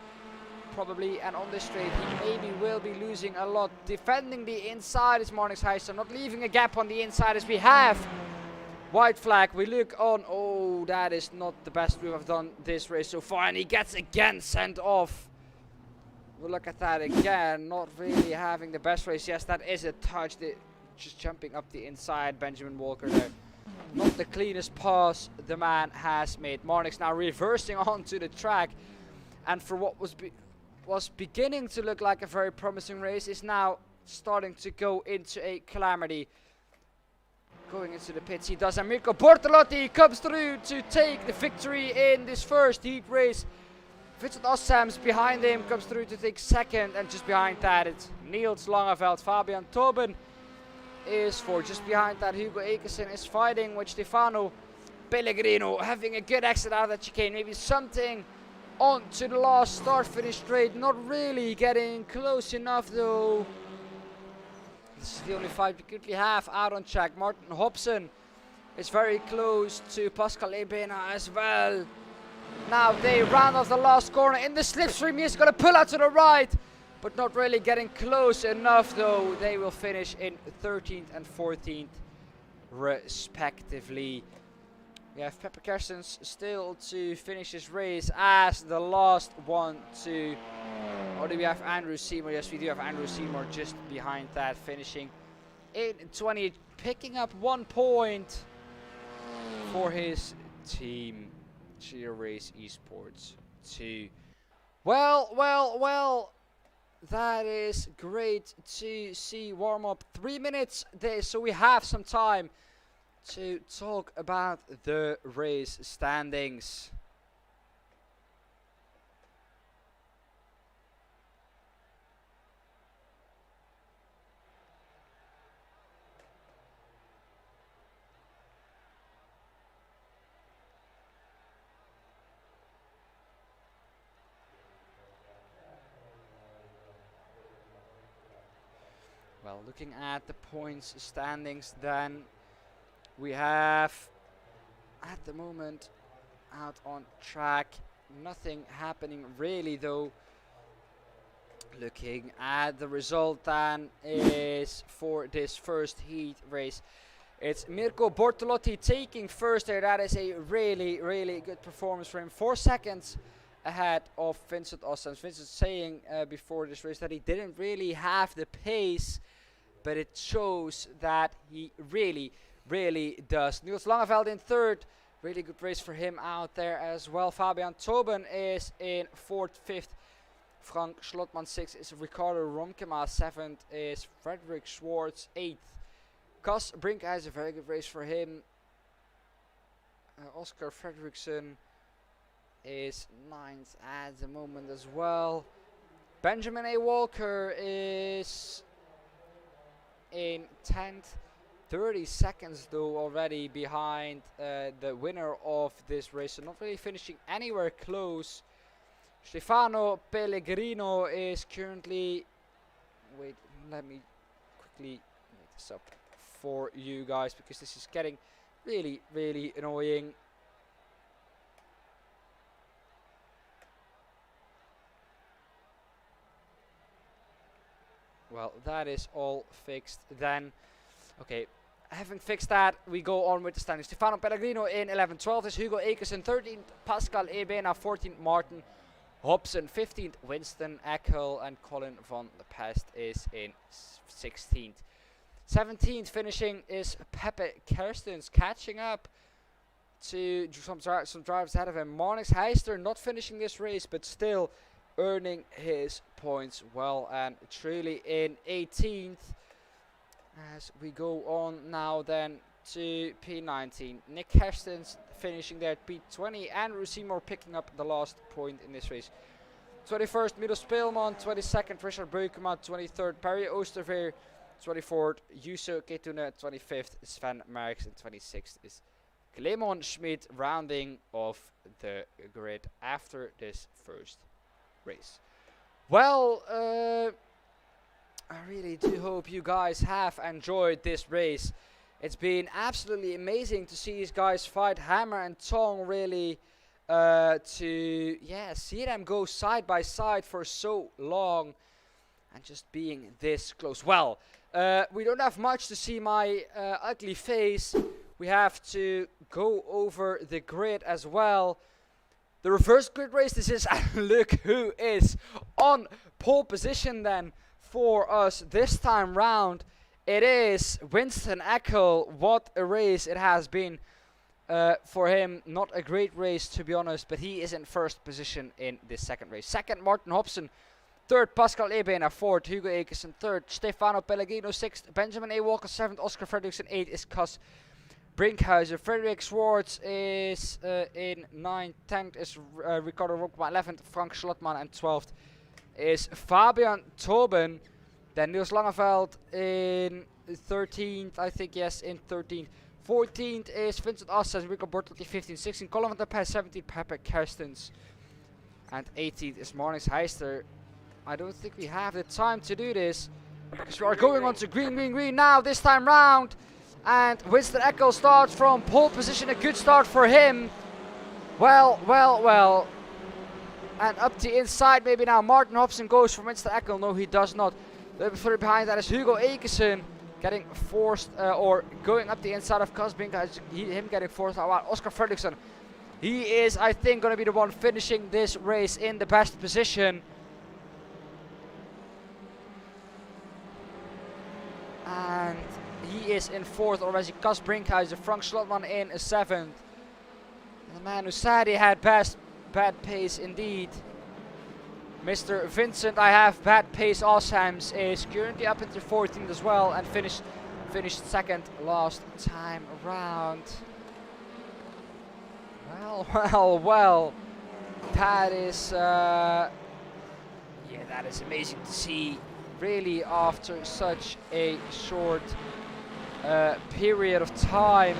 probably, and on this straight he maybe will be losing a lot. Defending the inside is Marnix Heister, not leaving a gap on the inside as we have white flag. We look on, oh, that is not the best we have done this race so far, and he gets again sent off. We'll look at that again, not really having the best race. Yes, that is a touch, just jumping up the inside, Benjamin Walker there. Not the cleanest pass the man has made. Marnix now reversing onto the track, and for what was beginning to look like a very promising race is now starting to go into a calamity. Going into the pits he does, and Mirko Bortolotti comes through to take the victory in this first heat race. Vincent Ossams behind him comes through to take second, and just behind that it's Niels Langeveld. Fabian Tobin is for just behind that. Hugo Ekersen is fighting with Stefano Pellegrino, having a good exit out of that chicane. Maybe something on to the last start-finish straight. Not really getting close enough though. This is the only fight we currently have out on track. Martin Hobson is very close to Pascal Ebena as well. Now they round off the last corner in the slipstream. He's going to pull out to the right, but not really getting close enough though. They will finish in 13th and 14th respectively. We have Pepper Kerstens still to finish his race as the last one to... Or do we have Andrew Seymour? Yes, we do have Andrew Seymour just behind that, finishing in 20th, picking up 1 point for his team. Cheer Race Esports 2. Well, that is great to see. Warm up 3 minutes there, so we have some time to talk about the race standings. Well, looking at the points standings then, we have at the moment out on track nothing happening really though. Looking at the result then is for this first heat race, It's Mirko Bortolotti taking first there. That is a really, really good performance for him. 4 seconds ahead of Vincent Ossens. Vincent saying before this race that he didn't really have the pace, but it shows that he really, really does. Niels Langeveld in third. Really good race for him out there as well. Fabian Tobin is in fourth, fifth. Frank Schlottmann 6th is Ricardo Romkema. 7th is Frederick Schwartz. 8th. Cas Brinkhuizen, a very good race for him. Oscar Fredriksson is 9th at the moment as well. Benjamin A. Walker is in 10th. 30 seconds though already behind the winner of this race. So not really finishing anywhere close. Stefano Pellegrino is currently... Wait, let me quickly make this up for you guys, because this is getting really, really annoying. Well, that is all fixed then. Okay, having fixed that, we go on with the standings. Stefano Pellegrino in 11th. 12th is Hugo Akers in 13th. Pascal Ebena 14th. Martin Hobson 15th. Winston Eckel and Colin van der Pest is in 16th. 17th finishing is Pepe Kerstens, catching up to some drivers ahead of him. Marnix Heister not finishing this race, but still earning his points well and truly in 18th. As we go on now then to P19. Nick Kerstens finishing there at P20, and Seymour picking up the last point in this race. 21st, Milo Speelman. 22nd, Richard Breukema. 23rd, Perry Oosterveer. 24th, Juuso Ketune. 25th, Sven Marks. And 26th is Clemon Schmid, rounding off the grid after this first race. Well, I really do hope you guys have enjoyed this race. It's been absolutely amazing to see these guys fight hammer and tong, really, to see them go side by side for so long and just being this close. Well, we don't have much to see my ugly face. We have to go over the grid as well. The reverse grid race this is, and look who is on pole position then for us this time round. It is Winston Eckel. What a race it has been for him. Not a great race, to be honest, but he is in first position in this second race. Second, Martin Hobson. Third, Pascal Ebena. Fourth, Hugo Akers. Third, Stefano Pellegrino. Sixth, Benjamin A. Walker. Seventh, Oscar Fredriksson. Eighth is Cas Brinkhuizen. Frederick Schwartz is in 9th. 10th is Ricardo Romkema. 11th, Frank Schlottmann. And 12th is Fabian Tobin. Then Niels Langeveld in 13th, I think, yes, in 13th. 14th is Vincent Ossens, Rico Bortolotti 15th. 16th, Colin van der Pest. 17th, Pepe Kerstens. And 18th is Marnix Heister. I don't think we have the time to do this, because we are going on to green now this time round. And Winston Eckel starts from pole position, a good start for him. Well. And up the inside maybe now. Martin Hobson goes for Winston Eckel. No, he does not. A little bit further behind that is Hugo Akerson getting forced or going up the inside of Kasbinka. Him getting forced out. Oscar Fredriksson. He is, I think, going to be the one finishing this race in the best position. And he is in fourth already. Cas Brinkhuizen, Frank Schlottmann in 7th. And the man who said he had bad pace indeed, Mr. Vincent, I have bad pace Oshams, is currently up into 14th as well, and finished second last time around. Well. That is that is amazing to see. Really, after such a short period of time,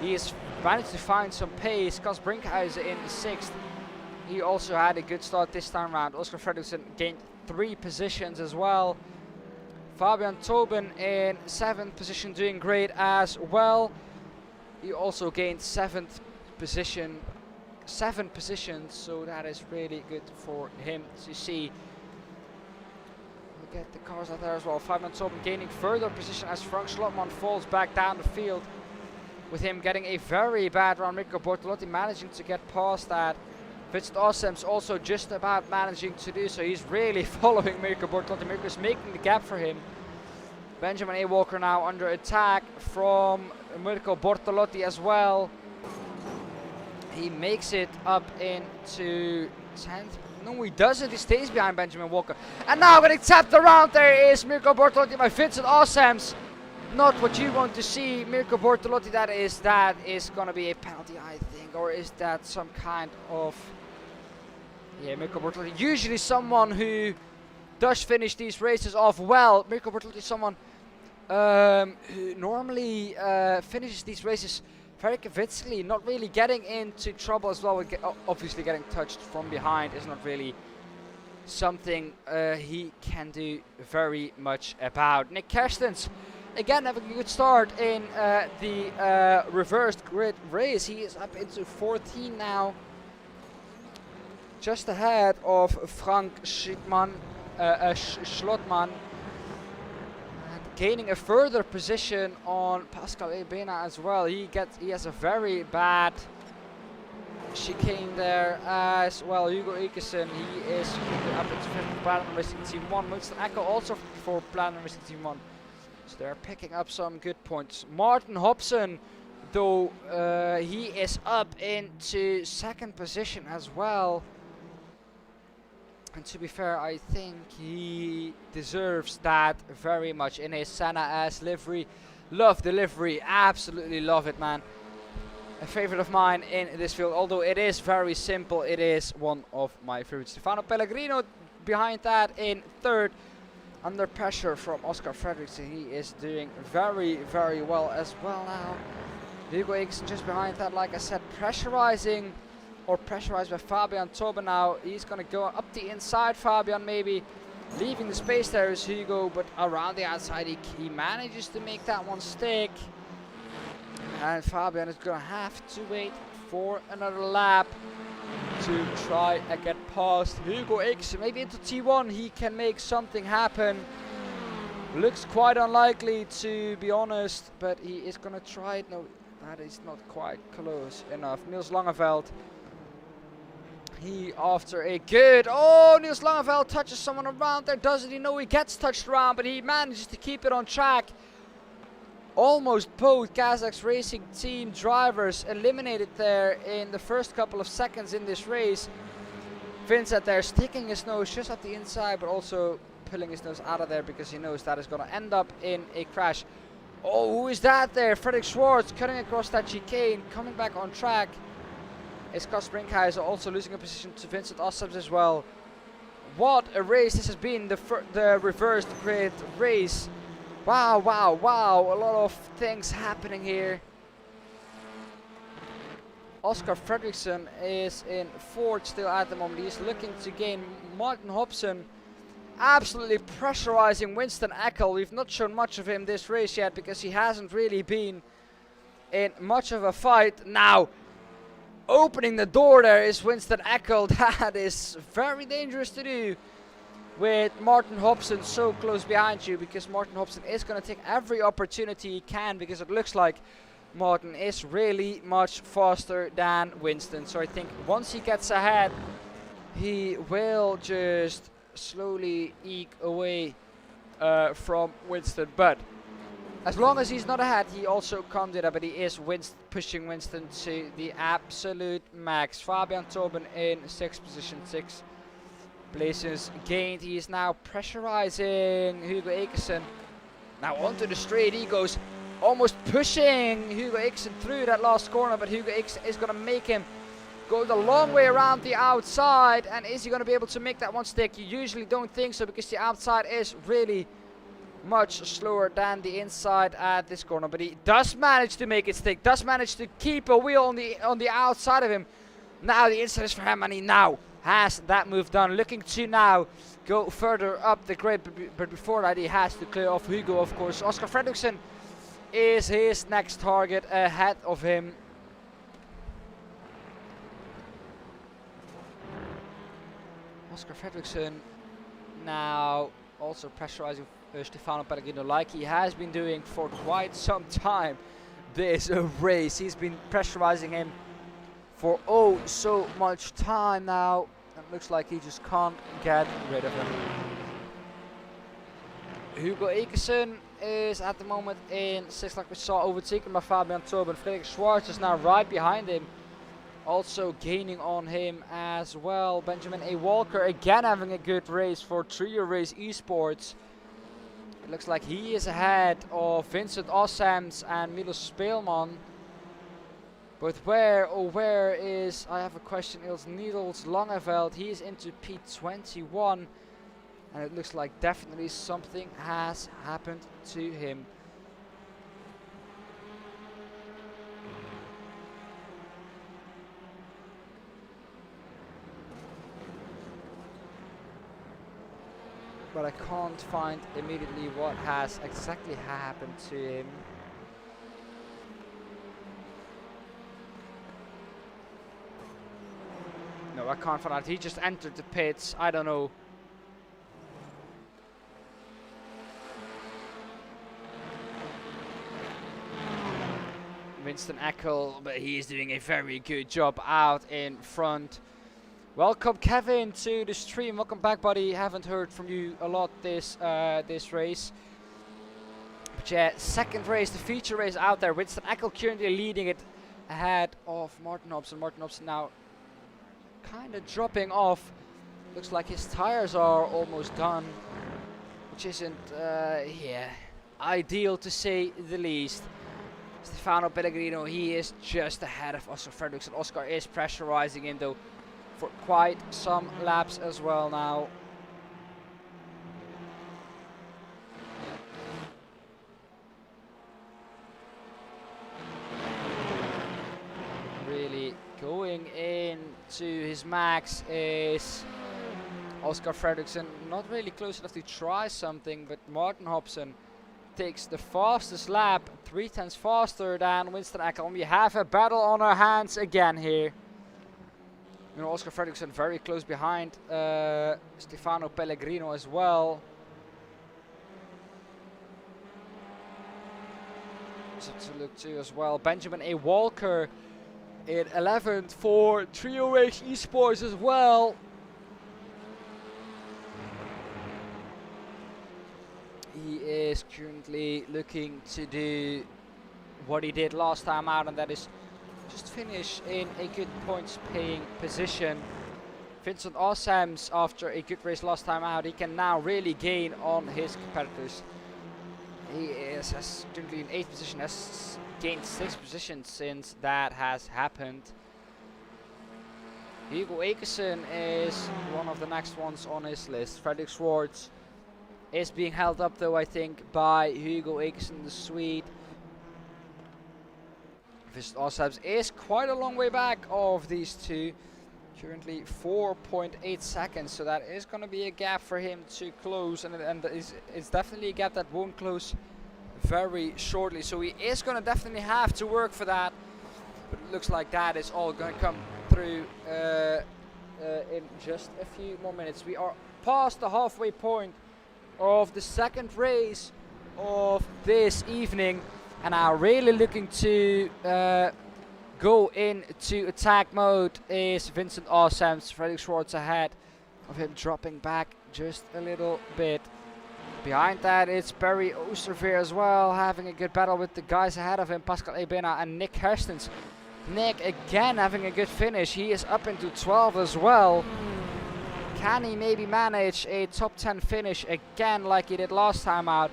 he has managed to find some pace. Cas Brinkhuizen in 6th. He also had a good start this time around. Oscar Fredriksson gained 3 positions as well. Fabian Tobin in 7th position, doing great as well. He also gained 7th position, 7 positions, so that is really good for him to see. get the cars out there as well. Fabian Tobin gaining further position as Frank Schlottmann falls back down the field, with him getting a very bad round. Mirko Bortolotti managing to get past that. Vincent Ossem's also just about managing to do so. He's really following Mirko Bortolotti. Mirko's making the gap for him. Benjamin A. Walker now under attack from Mirko Bortolotti as well. He makes it up into 10th. No, he doesn't. He stays behind Benjamin Walker. And now getting tapped around there is Mirko Bortolotti by Vincent Ossems. Not what you want to see. Mirko Bortolotti, that is going to be a penalty, I think. Or is that some kind of... Yeah, Mirko Bortolotti. Usually someone who does finish these races off well. Mirko Bortolotti is someone who normally finishes these races very convincingly, not really getting into trouble as well. Obviously getting touched from behind is not really something he can do very much about. Nick Kerstens, again having a good start in the reversed grid race. He is up into 14 now, just ahead of Frank Schlottmann, gaining a further position on Pascal Ebena as well. He has a very bad chicane there as well. Hugo Ekersen, he is up into 5th for Platinum Racing Team 1. Winston Echo also for Platinum Racing Team 1. So they're picking up some good points. Martin Hobson, though, he is up into 2nd position as well. And to be fair, I think he deserves that very much in his Senna S livery. Love the livery, absolutely love it, man. A favorite of mine in this field, although it is very simple, it is one of my favorites. Stefano Pellegrino behind that in 3rd. Under pressure from Oscar Fredriksson, he is doing very, very well as well now. Hugo Ekersen just behind that, like I said, pressurized by Fabian Tobin now. He's going to go up the inside, Fabian maybe. Leaving the space there is Hugo, but around the outside he manages to make that one stick. And Fabian is going to have to wait for another lap to try and get past Hugo Ekersen. Maybe into T1 he can make something happen. Looks quite unlikely, to be honest, but he is going to try it. No, that is not quite close enough. Niels Langeveld. He after a good, Niels Langeveld touches someone around there, doesn't he? No, he gets touched around, but he manages to keep it on track. Almost both Kazakh's racing team drivers eliminated there in the first couple of seconds in this race. Vincent there sticking his nose just at the inside, but also pulling his nose out of there because he knows that is going to end up in a crash. Oh, who is that there? Fredrik Schwartz cutting across that chicane, coming back on track. Is Kas Brinkhuizen also losing a position to Vincent Ossems as well. What a race this has been, the reversed grid race. Wow, wow, wow, a lot of things happening here. Oscar Fredriksson is in 4th still at the moment. He's looking to gain. Martin Hobson absolutely pressurizing Winston Eckel. We've not shown much of him this race yet because he hasn't really been in much of a fight. Now, opening the door there is Winston Eckel. That is very dangerous to do with Martin Hobson so close behind you, because Martin Hobson is going to take every opportunity he can, because it looks like Martin is really much faster than Winston. So I think once he gets ahead, he will just slowly eke away from Winston. But as long as he's not ahead, he also can't do that, but he is pushing Winston to the absolute max. Fabian Tobin in 6th position, 6 places gained. He is now pressurizing Hugo Ekersen. Now onto the straight he goes, almost pushing Hugo Ekersen through that last corner, but Hugo Ekersen is going to make him go the long way around the outside. And is he going to be able to make that one stick? You usually don't think so, because the outside is really much slower than the inside at this corner, but he does manage to make it stick, does manage to keep a wheel on the outside of him. Now the inside is for him, and he now has that move done, looking to now go further up the grid, but before that he has to clear off Hugo, of course. Oscar Fredriksson is his next target ahead of him. Oscar Fredriksson now also pressurizing Stefano Pellegrino like he has been doing for quite some time this race. He's been pressurizing him for oh so much time now. It looks like he just can't get rid of him. Hugo Ekersen is at the moment in 6th, like we saw, overtaken by Fabian Tobin. Frederik Schwarz is now right behind him, also gaining on him as well. Benjamin A. Walker again having a good race for Trio Race Esports. It looks like he is ahead of Vincent Ossems and Milos Speelman. But where is, I have a question, Ils Niels Langeveld? He is into P21. And it looks like definitely something has happened to him. But I can't find immediately what has exactly happened to him. No, I can't find out. He just entered the pits. I don't know. Winston Eckel, but he is doing a very good job out in front. Welcome Kevin to the stream. Welcome back, buddy. Haven't heard from you a lot this race. But yeah, second race, the feature race out there. Winston Eckel currently leading it ahead of Martin Hobson. Martin Hobson now kind of dropping off. Looks like his tires are almost done, which isn't yeah, ideal to say the least. Stefano Pellegrino, he is just ahead of Oscar Fredriksson. Oscar is pressurizing him though for quite some laps as well now. Really going into his max is Oscar Fredriksson. Not really close enough to try something, but Martin Hobson takes the fastest lap, 3/10 faster than Winston Eckel. We have a battle on our hands again here. You know, Oscar Fredriksson very close behind Stefano Pellegrino as well. So to look to as well. Benjamin A. Walker in 11th for Trio Race Esports as well. He is currently looking to do what he did last time out, and that is just finish in a good points paying position. Vincent Ossems, after a good race last time out, he can now really gain on his competitors. He is currently in 8th position, has gained 6 positions since that has happened. Hugo Ekersen is one of the next ones on his list. Frederik Schwarz is being held up though, I think, by Hugo Ekersen, the Swede. Vincent Ossems is quite a long way back of these two. Currently 4.8 seconds, so that is going to be a gap for him to close, and it's definitely a gap that won't close very shortly. So he is going to definitely have to work for that. But it looks like that is all going to come through in just a few more minutes. We are past the halfway point of the second race of this evening, and are really looking to go into attack mode is Vincent Ossems. Frederik Schwarz ahead of him, dropping back just a little bit. Behind that it's Barry Oosterveer as well, having a good battle with the guys ahead of him, Pascal Ebena and Nick Herstens. Nick again having a good finish. He is up into 12 as well. Can he maybe manage a top 10 finish again like he did last time out?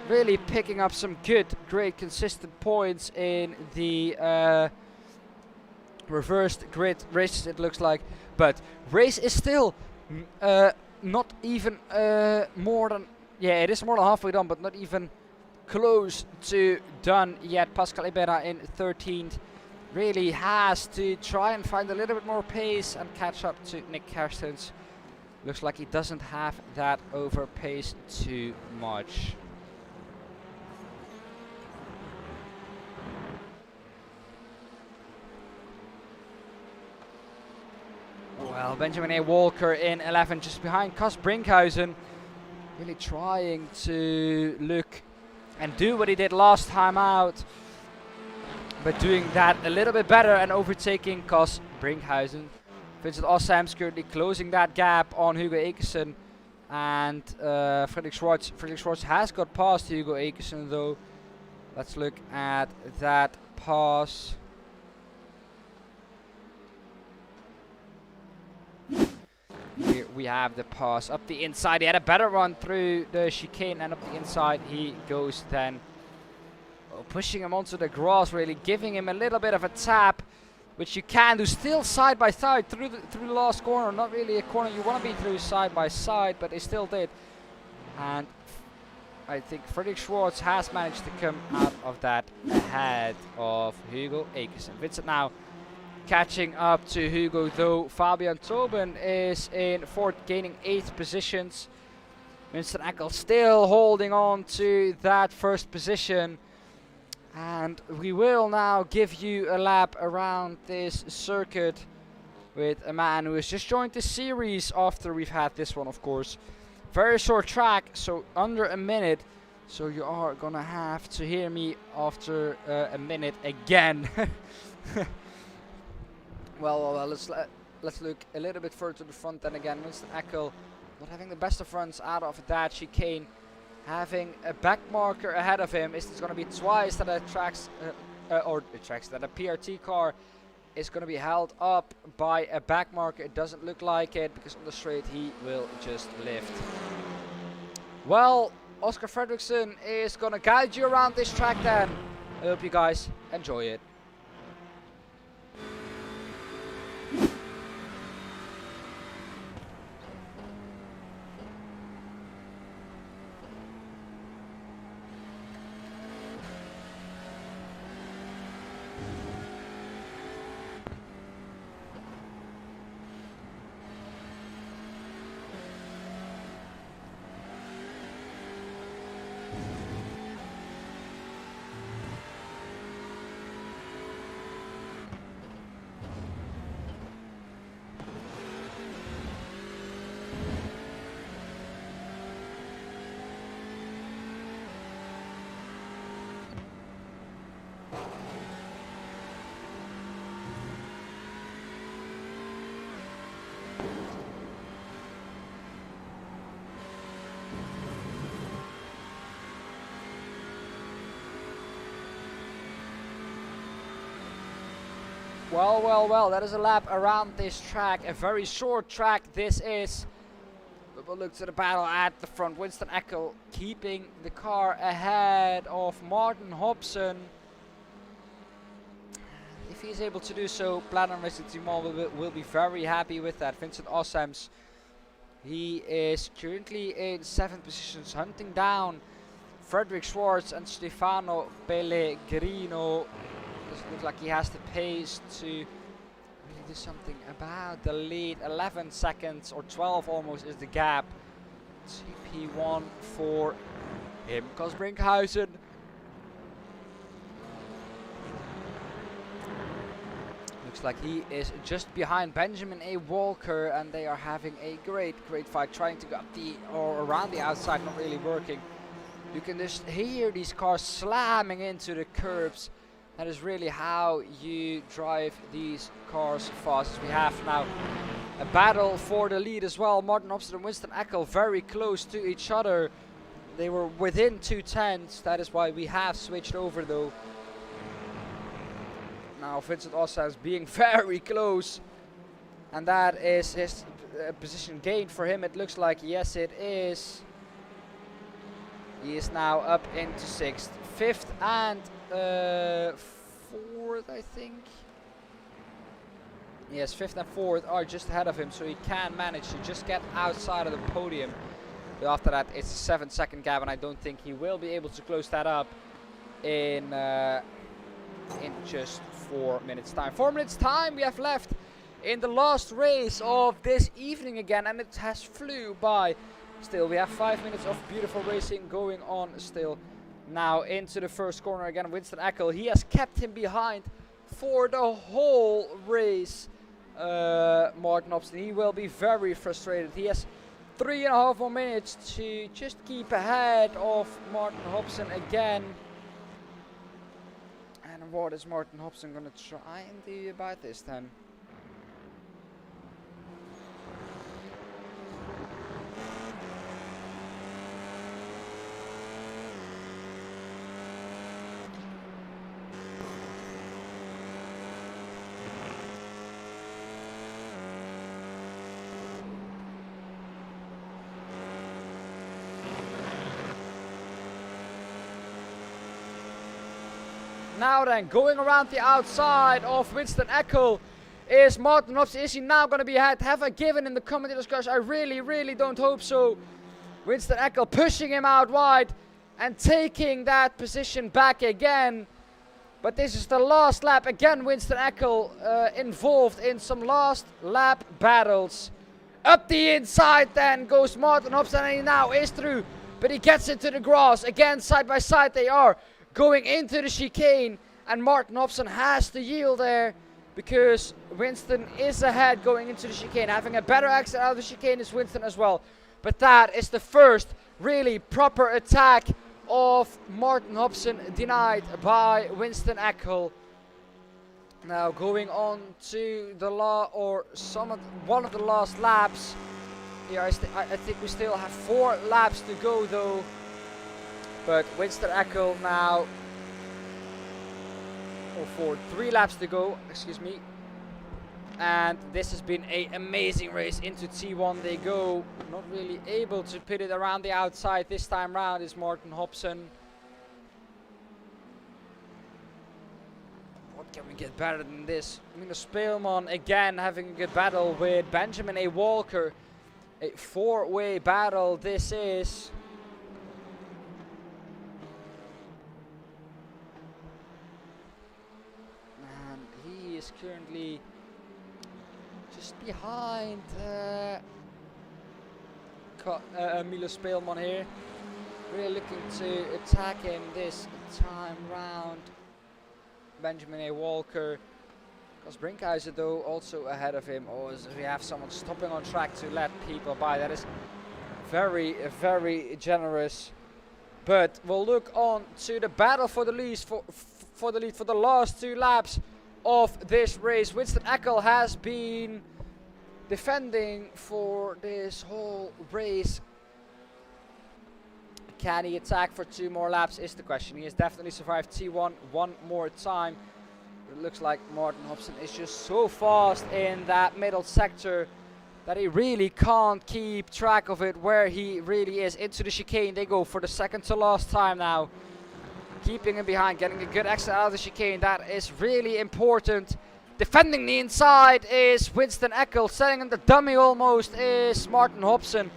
Really picking up some good, great, consistent points in the reversed grid races, it looks like. But race is still not even more than, yeah, it is more than halfway done, but not even close to done yet. Pascal Ibera in 13th really has to try and find a little bit more pace and catch up to Nick Kerstens. Looks like he doesn't have that overpaced too much. Well, Benjamin A. Walker in 11, just behind Cas Brinkhausen. really trying to look and do what he did last time out, but doing that a little bit better and overtaking Cos Brinkhuizen. Vincent Ossam's currently closing that gap on Hugo Ekersen and Frederik Schwartz. Frederik Schwartz has got past Hugo Ekersen though. Let's look at that pass. Here we have the pass up the inside. He had a better run through the chicane, and up the inside he goes then. Pushing him onto the grass, really giving him a little bit of a tap, which you can do still side by side through the last corner. Not really a corner you want to be through side by side, but they still did. And I think Frederik Schwartz has managed to come out of that ahead of Hugo Ekersen. Vincent now catching up to Hugo, though Fabian Tobin is in fourth, gaining 8 positions. Winston Eckel still holding on to that first position. And we will now give you a lap around this circuit with a man who has just joined the series after we've had this one, of course. Very short track, so under a minute. So you are gonna have to hear me after a minute again. Well, let's look a little bit further to the front then again. Winston Eckel not having the best of runs out of that chicane. Having a back marker ahead of him. Is this going to be twice that a that a PRT car is going to be held up by a back marker? It doesn't look like it, because on the straight he will just lift. Well, Oscar Fredriksson is going to guide you around this track then. I hope you guys enjoy it. Well, that is a lap around this track. A very short track this is. But we'll look to the battle at the front. Winston Eckel keeping the car ahead of Martin Hobson. If he's able to do so, Platinum TCR will be very happy with that. Vincent Ossams, he is currently in 7th positions, hunting down Frederik Schwartz and Stefano Pellegrino. Doesn't look like he has the pace to really do something about the lead. 11 seconds or 12 almost is the gap. TP1 for him. Cos Brinkhuizen. Looks like he is just behind Benjamin A. Walker, and they are having a great fight, trying to go up the or around the outside, not really working. You can just hear these cars slamming into the curbs. That is really how you drive these cars fast. We have now a battle for the lead as well. Martin Hobson and Winston Eckel very close to each other. They were within 2/10. That is why we have switched over though. Now Vincent Ossams being very close. And that is his position gained for him. It looks like, yes it is. He is now up into 6th. 5th and 4th, I think. Yes, 5th and 4th are just ahead of him, so he can manage to just get outside of the podium. But after that, it's a 7-second gap, and I don't think he will be able to close that up in just 4 minutes time. 4 minutes time we have left in the last race of this evening again, and it has flew by. Still, we have 5 minutes of beautiful racing going on still. Now into the first corner again, Winston Eckel. He has kept him behind for the whole race. Martin Hobson, he will be very frustrated. He has 3.5 more minutes to just keep ahead of Martin Hobson again. And what is Martin Hobson going to try and do about this then? Now then, going around the outside of Winston Eckel is Martin Hobson. Is he now going to be ahead? Have I given in the comment discussion? I really don't hope so. Winston Eckel pushing him out wide and taking that position back again. But this is the last lap. Again, Winston Eckel involved in some last lap battles. Up the inside then goes Martin Hobson, and he now is through. But he gets into the grass. Again, side by side they are. Going into the chicane, and Martin Hobson has to yield there because Winston is ahead going into the chicane. Having a better exit out of the chicane is Winston as well. But that is the first really proper attack of Martin Hobson denied by Winston Eckel. Now going on to the one of the last laps. Here I think we still have 4 laps to go though. But Winston Eckel now, or 3 laps to go, excuse me. And this has been an amazing race into T1. They go, not really able to put it around the outside this time round is Martin Hobson. What can we get better than this? Mino Speelman again having a good battle with Benjamin A. Walker. A 4-way battle this is. Is currently just behind Milo Speelman here. Really looking to attack him this time round. Benjamin A. Walker. Because Brinkhuizen though also ahead of him. Oh, we have someone stopping on track to let people by. That is very generous. But we'll look on to the battle for the lead for the last 2 laps of this race. Winston Eckel has been defending for this whole race. Can he attack for 2 more laps is the question. He has definitely survived T1 one more time. It looks like Martin Hobson is just so fast in that middle sector that he really can't keep track of it where he really is. Into the chicane they go for the second to last time now. Keeping him behind, getting a good exit out of the chicane. That is really important. Defending the inside is Winston Eckel. Setting in the dummy almost is Martin Hobson.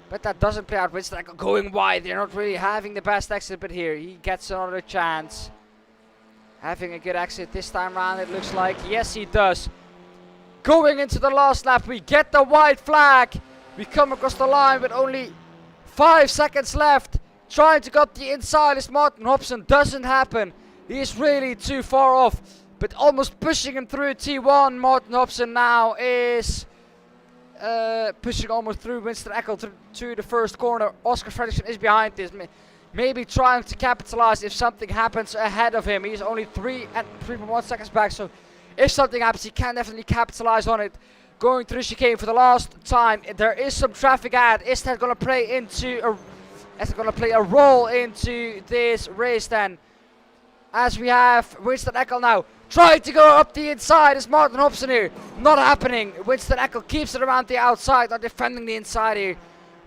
But that doesn't play out. Winston Eckel going wide. They're not really having the best exit, but here he gets another chance. Having a good exit this time around, it looks like. Yes, he does. Going into the last lap, we get the white flag. We come across the line with only 5 seconds left. Trying to cut the inside is Martin Hobson. Doesn't happen. He is really too far off. But almost pushing him through T1. Martin Hobson now is pushing almost through Winston Eckel to the first corner. Oscar Fredriksson is behind this. Maybe trying to capitalize if something happens ahead of him. He's only 3.1 seconds back. So if something happens, he can definitely capitalize on it. Going through chicane for the last time. There is some traffic ahead. Is that going to play into a... Is going to play a role into this race then? As we have Winston Eckel now trying to go up the inside. Is Martin Hobson here? Not happening. Winston Eckel keeps it around the outside, not defending the inside here.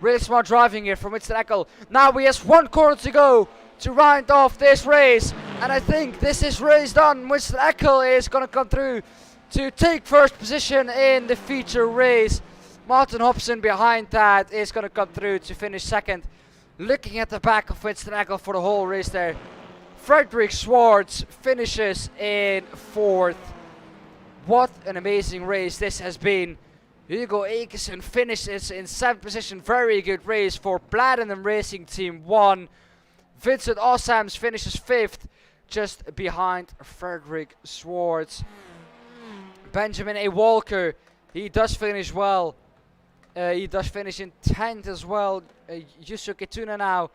Really smart driving here from Winston Eckel. Now he has 1 corner to go to round off this race. And I think this is race done. Winston Eckel is going to come through to take first position in the feature race. Martin Hobson behind that is going to come through to finish second. Looking at the back of Winston Eckel for the whole race there. Fredrik Swartz finishes in 4th. What an amazing race this has been. Hugo Ekeson finishes in 7th position. Very good race for Platinum Racing Team 1. Vincent Ossams finishes 5th, just behind Fredrik Swartz. Benjamin A. Walker, he does finish well. He does finish in 10th as well. Yusuke Tuna now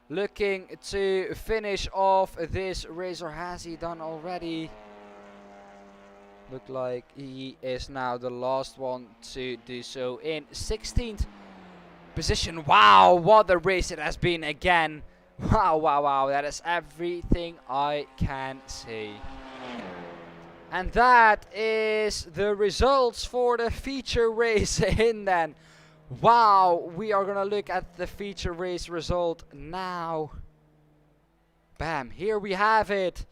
looking to finish off this race, or has he done already? Look like he is now the last one to do so in 16th position. Wow, what a race it has been again. Wow, wow, wow, that is everything I can say. And that is the results for the feature race in then. Wow, we are gonna look at the feature race result now. Bam, here we have it.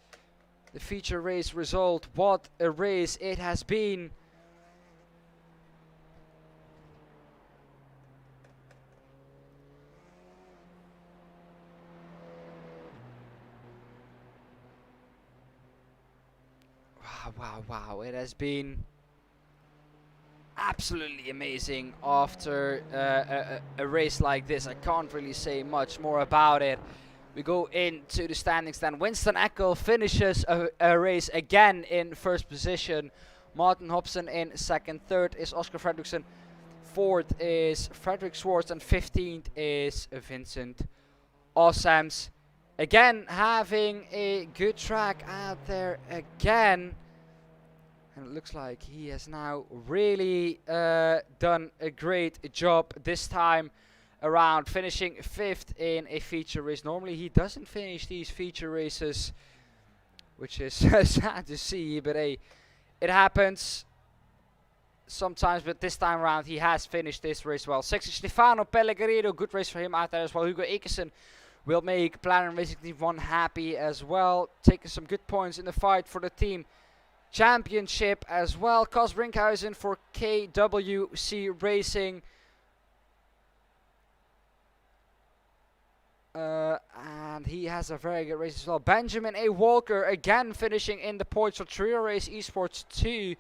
The feature race result. What a race it has been. Wow, wow, wow. It has been absolutely amazing after a race like this. I can't really say much more about it. We go into the standings then. Winston Eckel finishes a race again in first position. Martin Hobson in second. Third is Oscar Fredriksson. Fourth is Frederick Schwartz. And 15th is Vincent Osams. Again, having a good track out there again. And it looks like he has now really done a great job this time around, finishing 5th in a feature race. Normally he doesn't finish these feature races, which is sad to see, but hey, it happens sometimes. But this time around he has finished this race well. 6th is Stefano Pellegrino, good race for him out there as well. Hugo Ekersen will make Platinum Racing Team 1 happy as well, taking some good points in the fight for the team championship as well. Cos Brinkhausen for KWC Racing. And he has a very good race as well. Benjamin A. Walker again finishing in the points for Trio Race Esports 2.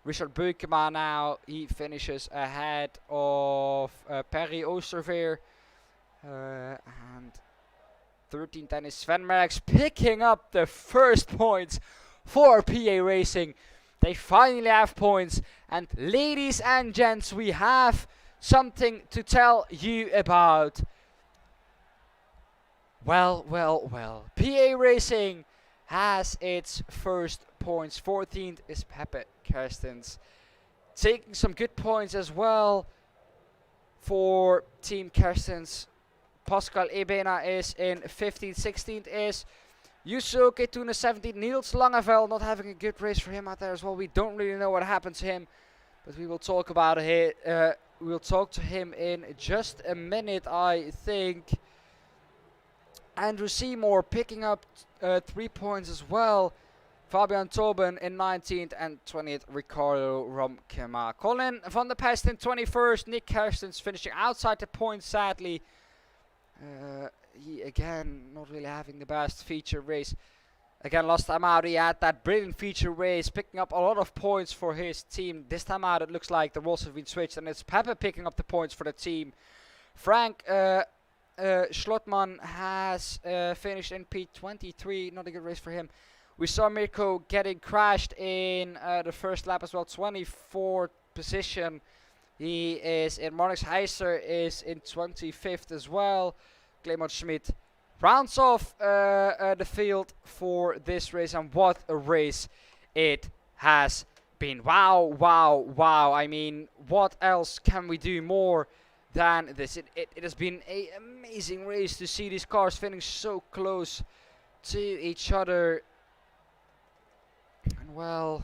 Richard Beukema now, he finishes ahead of Perry Oosterveer. And 13th then is Sven Merckx picking up the first points for PA Racing. They finally have points. And ladies and gents, we have something to tell you about. Well, well, well. PA Racing has its first points. 14th is Pepe Kerstens, taking some good points as well for Team Kerstens. Pascal Ebena is in 15th. 16th is Yusuke Tuna 17th. Niels Langevel not having a good race for him out there as well. We don't really know what happened to him, but we will talk about it. We'll talk to him in just a minute, I think. Andrew Seymour picking up 3 points as well. Fabian Tauben in 19th and 20th, Ricardo Romkema. Colin van der Pest in 21st. Nick Kerstens finishing outside the points, sadly. He again not really having the best feature race. Again, last time out he had that brilliant feature race, picking up a lot of points for his team. This time out it looks like the roles have been switched and it's Pepe picking up the points for the team. Frank Schlottmann has finished in P23, not a good race for him. We saw Mirko getting crashed in the first lap as well, 24th position. He is in. Marnix Heiser is in 25th as well. Clement Schmidt rounds off the field for this race, and what a race it has been. Wow, wow, wow. I mean, what else can we do more than this? It has been an amazing race to see these cars finish so close to each other. And well,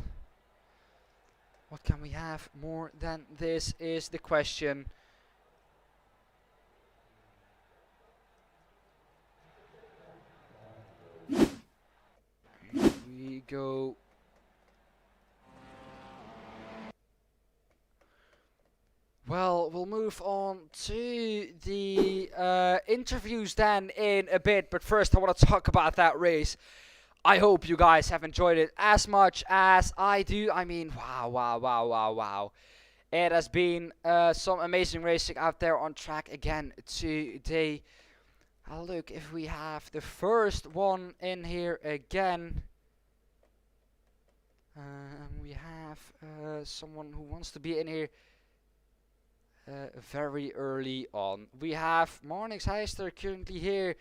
what can we have more than this is the question. Here we go. Well, we'll move on to the interviews then in a bit, but first I want to talk about that race. I hope you guys have enjoyed it as much as I do. I mean, wow, wow, wow, wow, wow. It has been some amazing racing out there on track again today. I'll look if we have the first one in here again. We have someone who wants to be in here. very early on. We have Marnix Heister currently here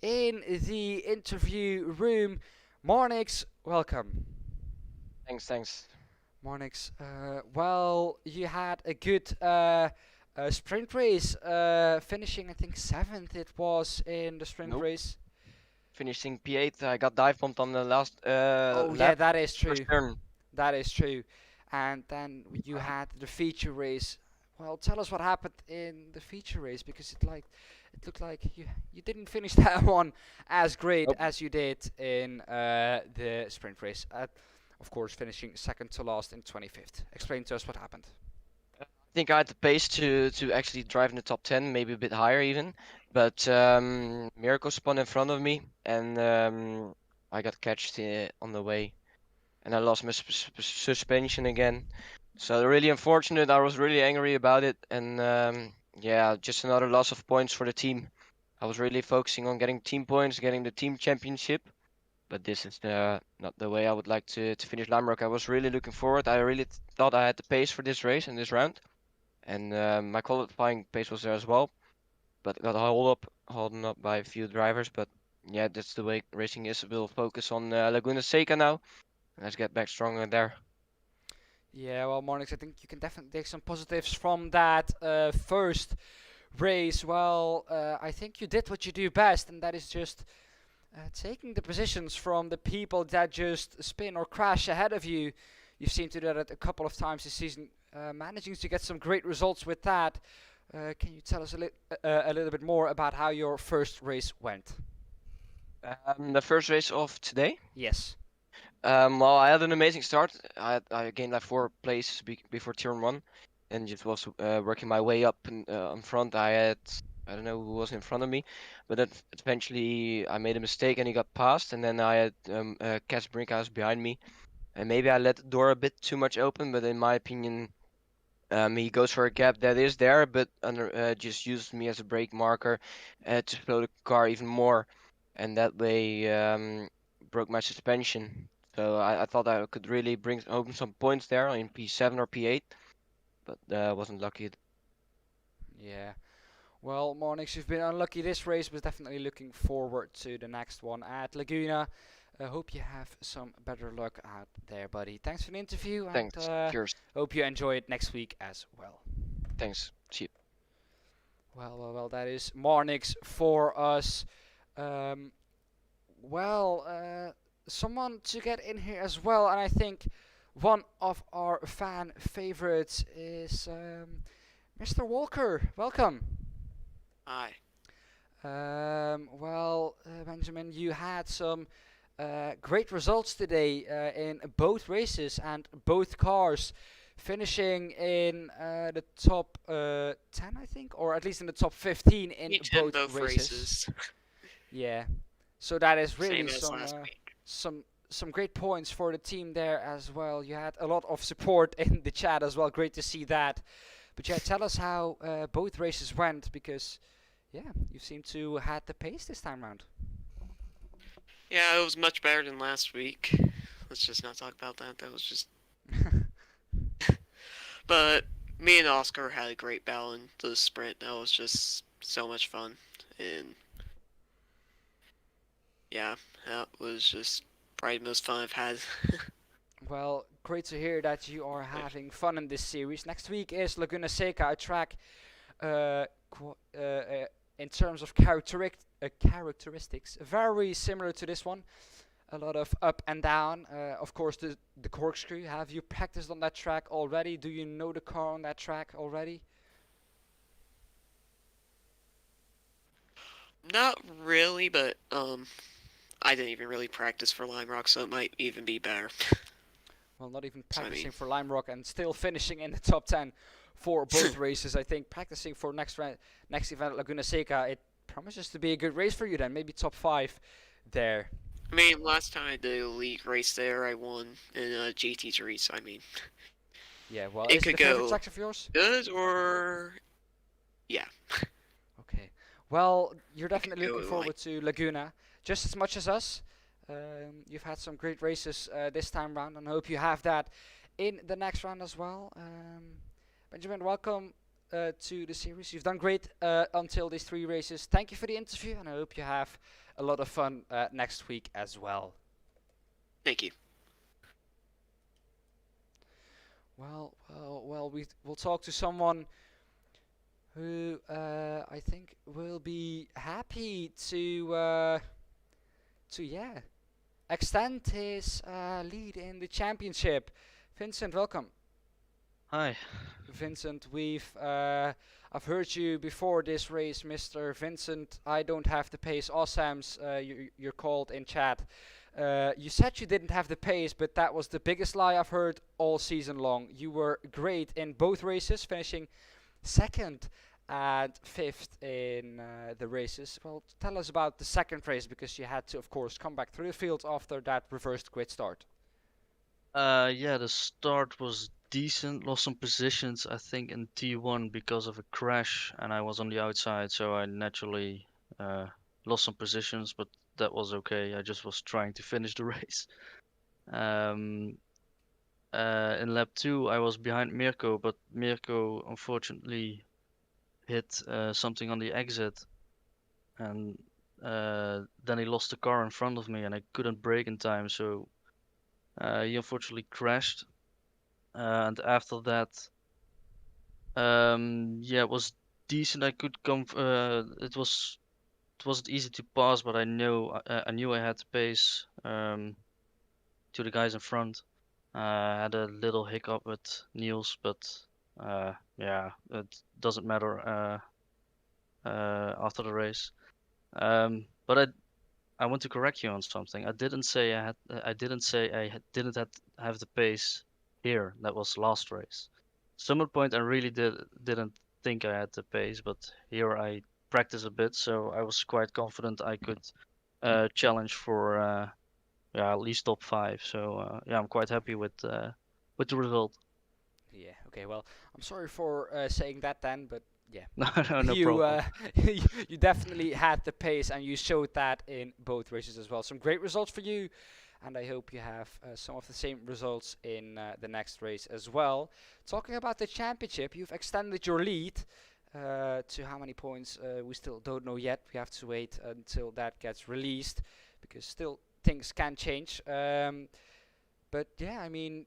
in the interview room. Marnix, welcome. Thanks. Marnix, well, you had a good sprint race, finishing I think seventh. It was in the sprint Nope. race. Finishing P8. I got dive bombed on the last Oh yeah, lap, that is first true. turn. That is true. And then you had the feature race. Well, tell us what happened in the feature race because it looked like you didn't finish that one as great Nope. as you did in the sprint race. Of course, finishing second to last in 25th. Explain to us what happened. I think I had the pace to actually drive in the top 10, maybe a bit higher even. But Miracle spun in front of me, and I got catched on the way, and I lost my suspension again. So really unfortunate. I was really angry about it, and yeah, just another loss of points for the team. I was really focusing on getting team points, getting the team championship. But this is not the way I would like to finish Limerick. I was really looking forward. I really thought I had the pace for this race and this round, and my qualifying pace was there as well. But got holding up by a few drivers. But yeah, that's the way racing is. We'll focus on Laguna Seca now. Let's get back stronger there. Yeah, well, Marnix, I think you can definitely take some positives from that first race. Well, I think you did what you do best, and that is just taking the positions from the people that just spin or crash ahead of you. You've seen to do that a couple of times this season, managing to get some great results with that. Can you tell us a little bit more about how your first race went? The first race of today. Yes. Well, I had an amazing start. I gained like 4 places before turn one, and just was working my way up in front. I don't know who was in front of me, but then eventually I made a mistake and he got past, and then I had Cas Brinkhouse behind me, and maybe I let the door a bit too much open. But in my opinion, he goes for a gap that is there, but just used me as a brake marker to slow the car even more, and that way broke my suspension. So I thought I could really bring home some points there in P7 or P8, but wasn't lucky. Yeah. Well, Monix, you've been unlucky this race, but definitely looking forward to the next one at Laguna. I hope you have some better luck out there, buddy. Thanks for the interview, and Thanks. Cheers. hope you enjoy it next week as well. Thanks. See you. Well, that is Marnix for us. Um, well, someone to get in here as well, and I think one of our fan favorites is Mr. Walker. Welcome. Hi. Benjamin, you had some great results today in both races and both cars, finishing in the top 10, I think, or at least in the top 15 in Each both both races. races. Yeah, so that is Same really as last week. some great points for the team there as well. You had a lot of support in the chat as well. Great to see that. But yeah, tell us how both races went because yeah, you seem to had the pace this time round. Yeah, it was much better than last week. Let's just not talk about that. That was just. But me and Oscar had a great battle in the sprint. That was just so much fun. And yeah, that was just probably the most fun I've had. Well, great to hear that you are having fun in this series. Next week is Laguna Seca, a track in terms of characteristics very similar to this one. A lot of up and down. Of course, the corkscrew. Have you practiced on that track already? Do you know the car on that track already? Not really, but I didn't even really practice for Lime Rock, so it might even be better. Well, not even So, I practicing mean, for Lime Rock and still finishing in the top 10 for both races. I think practicing for next event at Laguna Seca, it promises to be a good race for you then. Maybe top 5 there. I mean, last time I did a league race there, I won in a GT3, so I mean, Yeah, well, it is it could a favorite go track of yours? good or yeah. Okay. Well, you're It could definitely go looking like forward to Laguna just as much as us. You've had some great races this time round, and I hope you have that in the next round as well. Benjamin, welcome to the series. You've done great until these 3 races. Thank you for the interview, and I hope you have a lot of fun next week as well. Thank you. Well, we'll talk to someone who I think will be happy to yeah extend his lead in the championship. Vincent, welcome. Hi. Vincent, I've heard you before this race, Mr. Vincent. I don't have the pace. Awesomes, you're called in chat. You said you didn't have the pace, but that was the biggest lie I've heard all season long. You were great in both races, finishing second and fifth in the races. Well, tell us about the second race because you had to, of course, come back through the field after that reversed grid start. Yeah, the start was decent. Lost some positions, I think, in T1 because of a crash, and I was on the outside, so I naturally uh, lost some positions, but that was okay. I just was trying to finish the race. Um, in lap 2, I was behind Mirko, but Mirko unfortunately hit something on the exit, and then he lost the car in front of me, and I couldn't brake in time, so he unfortunately crashed. And after that, yeah, it was decent. I could come. It wasn't easy to pass, but I knew I had to pace to the guys in front. I had a little hiccup with Niels, but yeah, it doesn't matter after the race. But I want to correct you on something. I didn't say didn't have the pace here. That was last race. Summit Point, I really didn't think I had the pace, but here I practiced a bit, so I was quite confident I could challenge for yeah, at least top 5. So yeah, I'm quite happy with the result. Yeah. Okay. Well, I'm sorry for saying that then, but yeah, No, no, no you problem. you definitely had the pace, and you showed that in both races as well. Some great results for you, and I hope you have some of the same results in the next race as well. Talking about the championship, you've extended your lead to how many points? We still don't know yet. We have to wait until that gets released because still things can change. But yeah, I mean,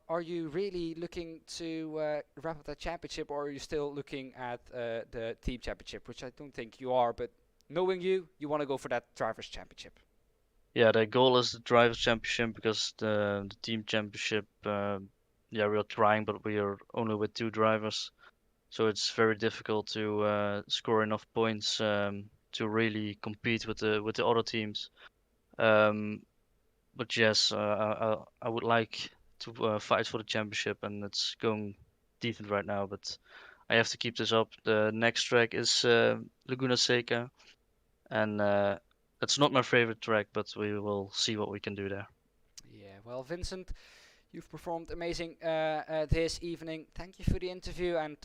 are you really looking to wrap up that championship, or are you still looking at the team championship, which I don't think you are, but knowing you, you want to go for that drivers championship. Yeah, the goal is the drivers' championship because the team championship, yeah, we are trying, but we are only with 2 drivers. So it's very difficult to score enough points to really compete with the other teams. Um, but yes, I would like to fight for the championship, and it's going decent right now. But I have to keep this up. The next track is Laguna Seca, and it's not my favorite track, but we will see what we can do there. Yeah, well, Vincent, you've performed amazing this evening. Thank you for the interview, and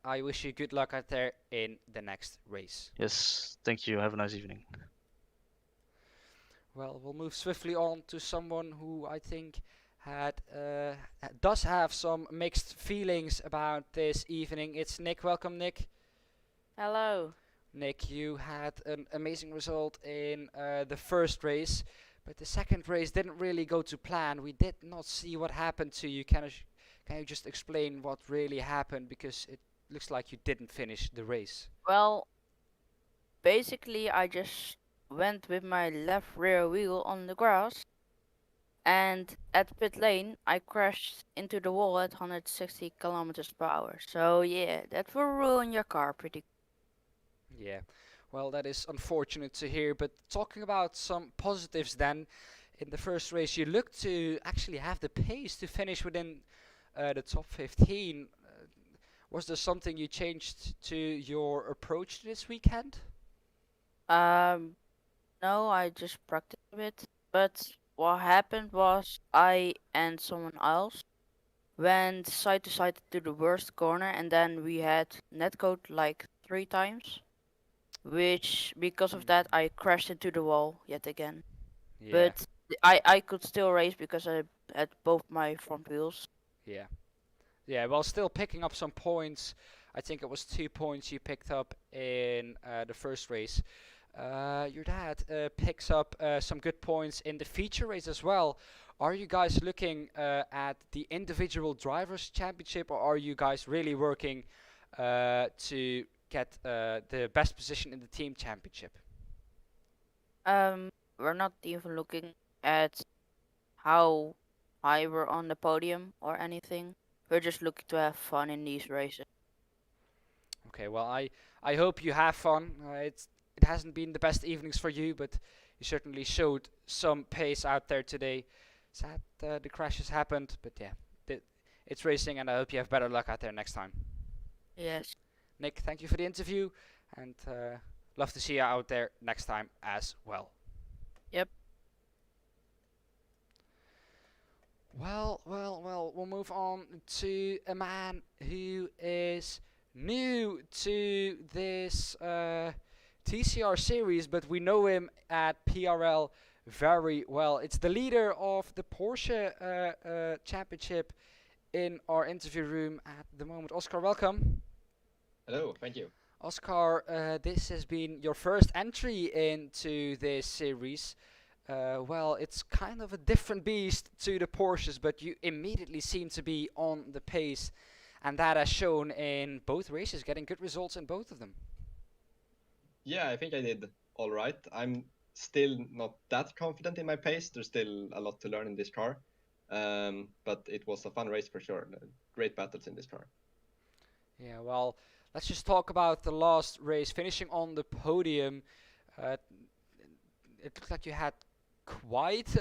I wish you good luck out there in the next race. Yes, thank you. Have a nice evening. Well, we'll move swiftly on to someone who I think does have some mixed feelings about this evening. It's Nick. Welcome, Nick. Hello. Nick, you had an amazing result in the first race, but the second race didn't really go to plan. We did not see what happened to you. Can you just explain what really happened? Because it looks like you didn't finish the race. Well, basically, I just went with my left rear wheel on the grass, and at pit lane, I crashed into the wall at 160 kilometers per hour. So yeah, that will ruin your car pretty. Yeah, well, that is unfortunate to hear. But talking about some positives, then, in the first race, you looked to actually have the pace to finish within the top 15. Was there something you changed to your approach this weekend? Um, no, I just practiced a bit. But what happened was I and someone else went side to side to the worst corner, and then we had netcode like 3 times. Which because of that I crashed into the wall yet again. Yeah, But I could still race because I had both my front wheels. yeah, yeah. Well, still picking up some points I think it was 2 points you picked up in the first race. Your dad picks up some good points in the feature race as well. Are you guys looking at the individual drivers championship, or are you guys really working to get the best position in the team championship? We're not even looking at how high we're on the podium or anything. We're just looking to have fun in these races. Okay, well, I hope you have fun. It hasn't been the best evenings for you, but you certainly showed some pace out there today. Sad the crashes happened, but yeah, it's racing, and I hope you have better luck out there next time. Yes. Nick, thank you for the interview, and love to see you out there next time as well. Yep. Well, we'll move on to a man who is new to this TCR series, but we know him at PRL very well. It's the leader of the Porsche championship in our interview room at the moment. Oscar, welcome. Hello, thank you. Oscar, this has been your first entry into this series. Well, it's kind of a different beast to the Porsches, but you immediately seem to be on the pace, and that has shown in both races, getting good results in both of them. Yeah, I think I did all right. I'm still not that confident in my pace. There's still a lot to learn in this car. But it was a fun race for sure. Great battles in this car. Yeah, well, let's just talk about the last race, finishing on the podium. Uh, it looked like you had quite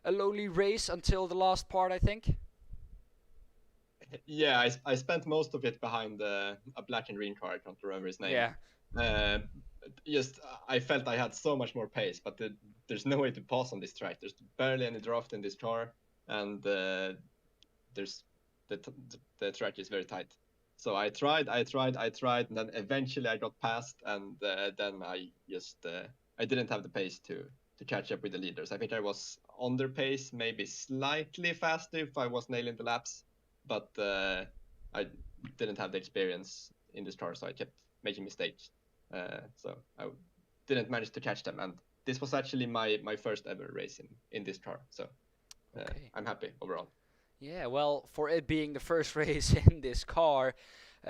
a lonely race until the last part, I think. Yeah, I spent most of it behind a black and green car. I can't remember his name. Yeah. Just I felt I had so much more pace, but there's no way to pass on this track. There's barely any draft in this car, and there's the track is very tight. So I tried, and then eventually I got past, and then I just I didn't have the pace to catch up with the leaders. I think I was on their pace, maybe slightly faster if I was nailing the laps, but I didn't have the experience in this car, so I kept making mistakes. So I didn't manage to catch them, and this was actually my first ever race in this car. So Okay. I'm happy overall. Yeah, well, for it being the first race in this car,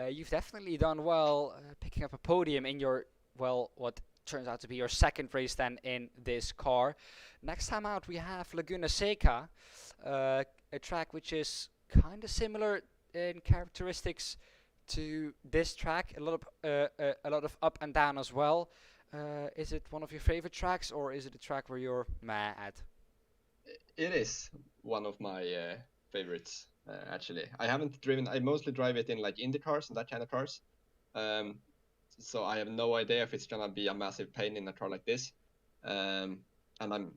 you've definitely done well picking up a podium in your, well, what turns out to be your second race then in this car. Next time out, we have Laguna Seca, a track which is kind of similar in characteristics to this track, a lot of up and down as well. Is it one of your favorite tracks, or is it a track where you're meh at? It is one of my favorites, actually. I haven't driven. I mostly drive it in like Indy cars and that kind of cars. So I have no idea if it's gonna be a massive pain in a car like this. And I'm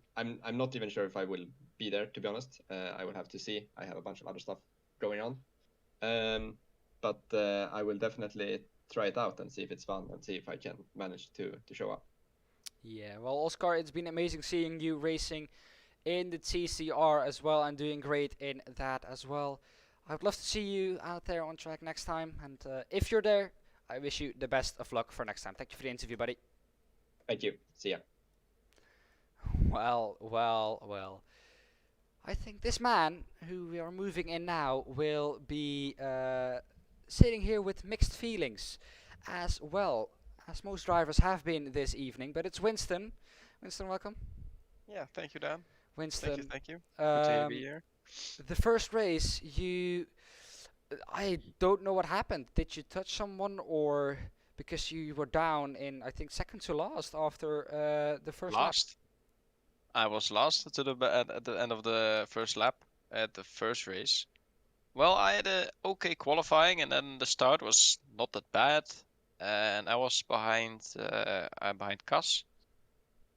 not even sure if I will be there, to be honest. I will have to see. I have a bunch of other stuff going on. But I will definitely try it out and see if it's fun and see if I can manage to show up. Yeah, well, Oscar, it's been amazing seeing you racing in the TCR as well and doing great in that as well. I would love to see you out there on track next time, and if you're there, I wish you the best of luck for next time. Thank you for the interview, buddy. Thank you. See ya. Well. I think this man, who we are moving in now, will be sitting here with mixed feelings as well, as most drivers have been this evening. But it's Winston. Winston, welcome. Yeah, thank you, Dan. Winston, Thank you. Good to be um, here. the first race, I don't know what happened. Did you touch someone, or because you were down in, I think, second to last after the first lap? Last. I was last to at the end of the first lap at the first race. Well, I had a okay qualifying, and then the start was not that bad, and I was behind Cas,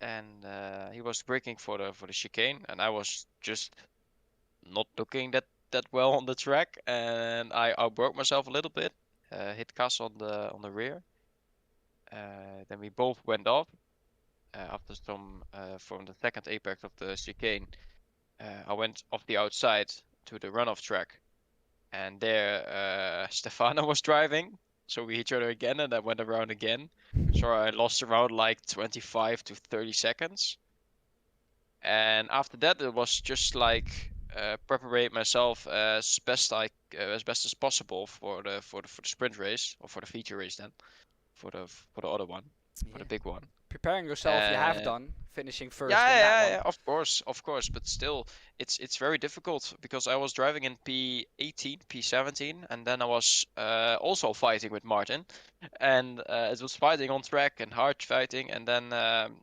and he was braking for the chicane, and I was just not looking that well on the track, and I outbroke myself a little bit, hit Cas on the rear. Then we both went off. After some from the second apex of the chicane, I went off the outside to the runoff track, and there Stefano was driving, So we hit each other again, and I went around again. So I lost around like 25 to 30 seconds. And after that, it was just like preparate myself as best as possible for the sprint race, or for the feature race then, for the other one, for the Yeah. big one. Preparing yourself, you have done, finishing first in that one. Yeah, of course, but still, it's very difficult because I was driving in P18, P17, and then I was also fighting with Martin, and it was fighting on track and hard fighting, and then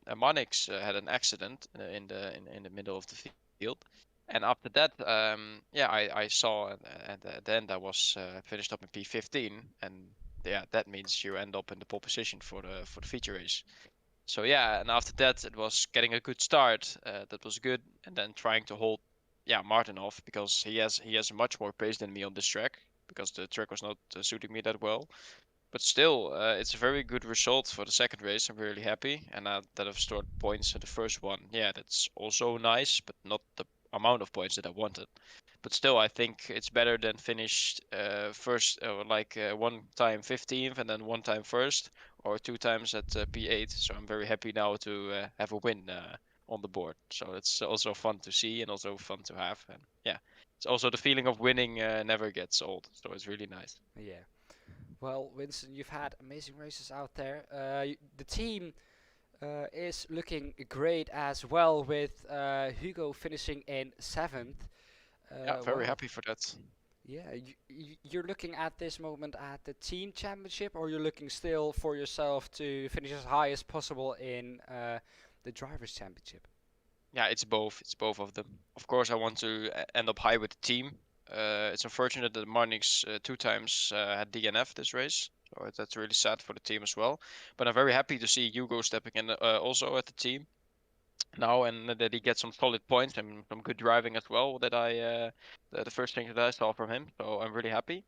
Monix had an accident in the middle of the field, and after that, yeah, I saw at the end I was finished up in P15, and yeah, that means you end up in the pole position for the feature race. So yeah, and after that it was getting a good start. That was good, and then trying to hold, yeah, Martin off because he has much more pace than me on this track because the track was not suiting me that well. But still, it's a very good result for the second race. I'm really happy, and that I've stored points in the first one. Yeah, that's also nice, but not the amount of points that I wanted. But still, I think it's better than finished first, one time 15th and then one time first, or two times at P8. So I'm very happy now to have a win on the board. So it's also fun to see and also fun to have. And yeah, it's also the feeling of winning never gets old. So it's really nice. Yeah. Well, Winston, you've had amazing races out there. The team is looking great as well, with Hugo finishing in 7th. Yeah, very Well, happy for that. yeah, you're looking at this moment at the team championship, or you're looking still for yourself to finish as high as possible in the drivers' championship? Yeah, it's both. It's both of them. Of course, I want to end up high with the team. It's unfortunate that Marnix two times had DNF this race, so that's really sad for the team as well. But I'm very happy to see Hugo stepping in also at the team now, and that he gets some solid points and some good driving as well. That the first thing that I saw from him, so I'm really happy.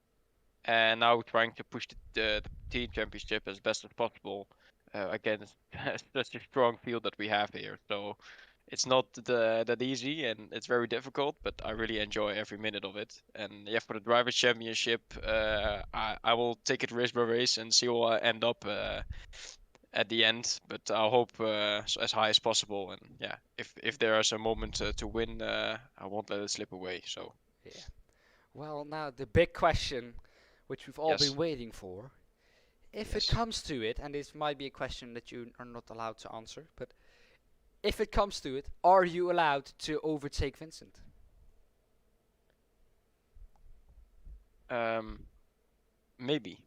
And now trying to push the team championship as best as possible against such a strong field that we have here. So it's not that easy, and it's very difficult, but I really enjoy every minute of it. And yeah, for the drivers championship, I will take it race by race and see where I end up at the end. But I hope as high as possible. And yeah, if there is a moment to win, I won't let it slip away. So Yeah. Well, now the big question, which we've all yes, been waiting for, if it yes. comes to it, and this might be a question that you are not allowed to answer, but if it comes to it, are you allowed to overtake Vincent? Maybe.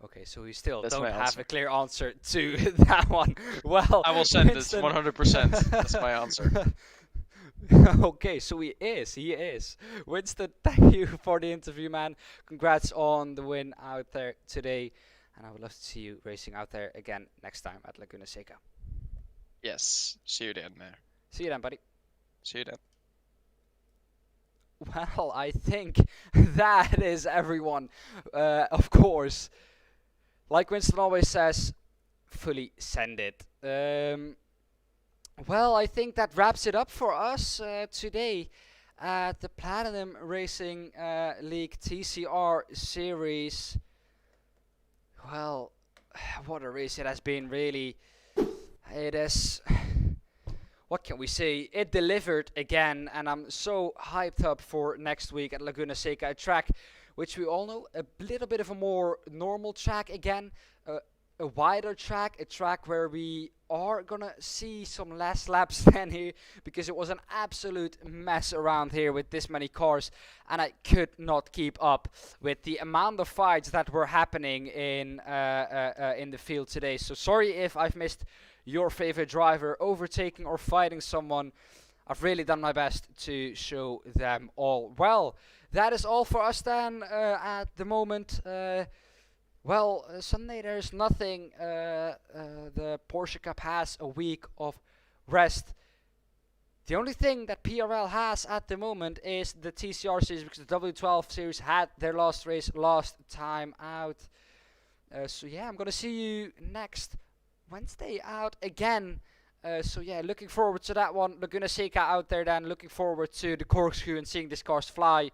Okay, so we still That's don't my have answer. a clear answer to that one. Well, I will send it Winston. 100%. That's my answer. Okay, so he is. He is. Winston, thank you for the interview, man. Congrats on the win out there today. And I would love to see you racing out there again next time at Laguna Seca. Yes. See you then, man. See you then, buddy. See you then. Well, I think that is everyone. Of course, like Winston always says, fully send it. Well, I think that wraps it up for us today at the Platinum Racing League TCR Series. Well, what a race it has been, really. It is. What can we say? It delivered again, and I'm so hyped up for next week at Laguna Seca, a track which we all know, a little bit of a more normal track again, a wider track, a track where we are gonna see some less laps than here, because it was an absolute mess around here with this many cars, and I could not keep up with the amount of fights that were happening in the field today. So sorry if I've missed your favorite driver overtaking or fighting someone. I've really done my best to show them all. Well, that is all for us then at the moment. Sunday there's nothing. The Porsche Cup has a week of rest. The only thing that PRL has at the moment is the TCR series, because the W12 series had their last race last time out. So yeah, I'm gonna see you next Wednesday out again. So yeah, looking forward to that one. Laguna Seca out there then. Looking forward to the corkscrew and seeing these cars fly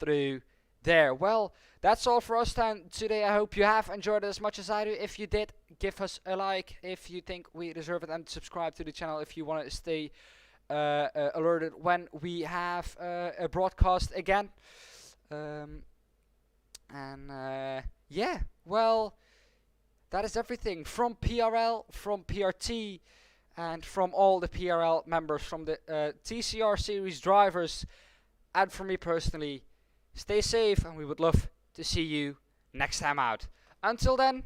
through there. Well, that's all for us then today. I hope you have enjoyed it as much as I do. If you did, give us a like if you think we deserve it, and subscribe to the channel if you want to stay alerted when we have a broadcast again. Yeah, well, that is everything from PRL, from PRT, and from all the PRL members, from the TCR Series drivers, and from me personally. Stay safe, and we would love to see you next time out. Until then,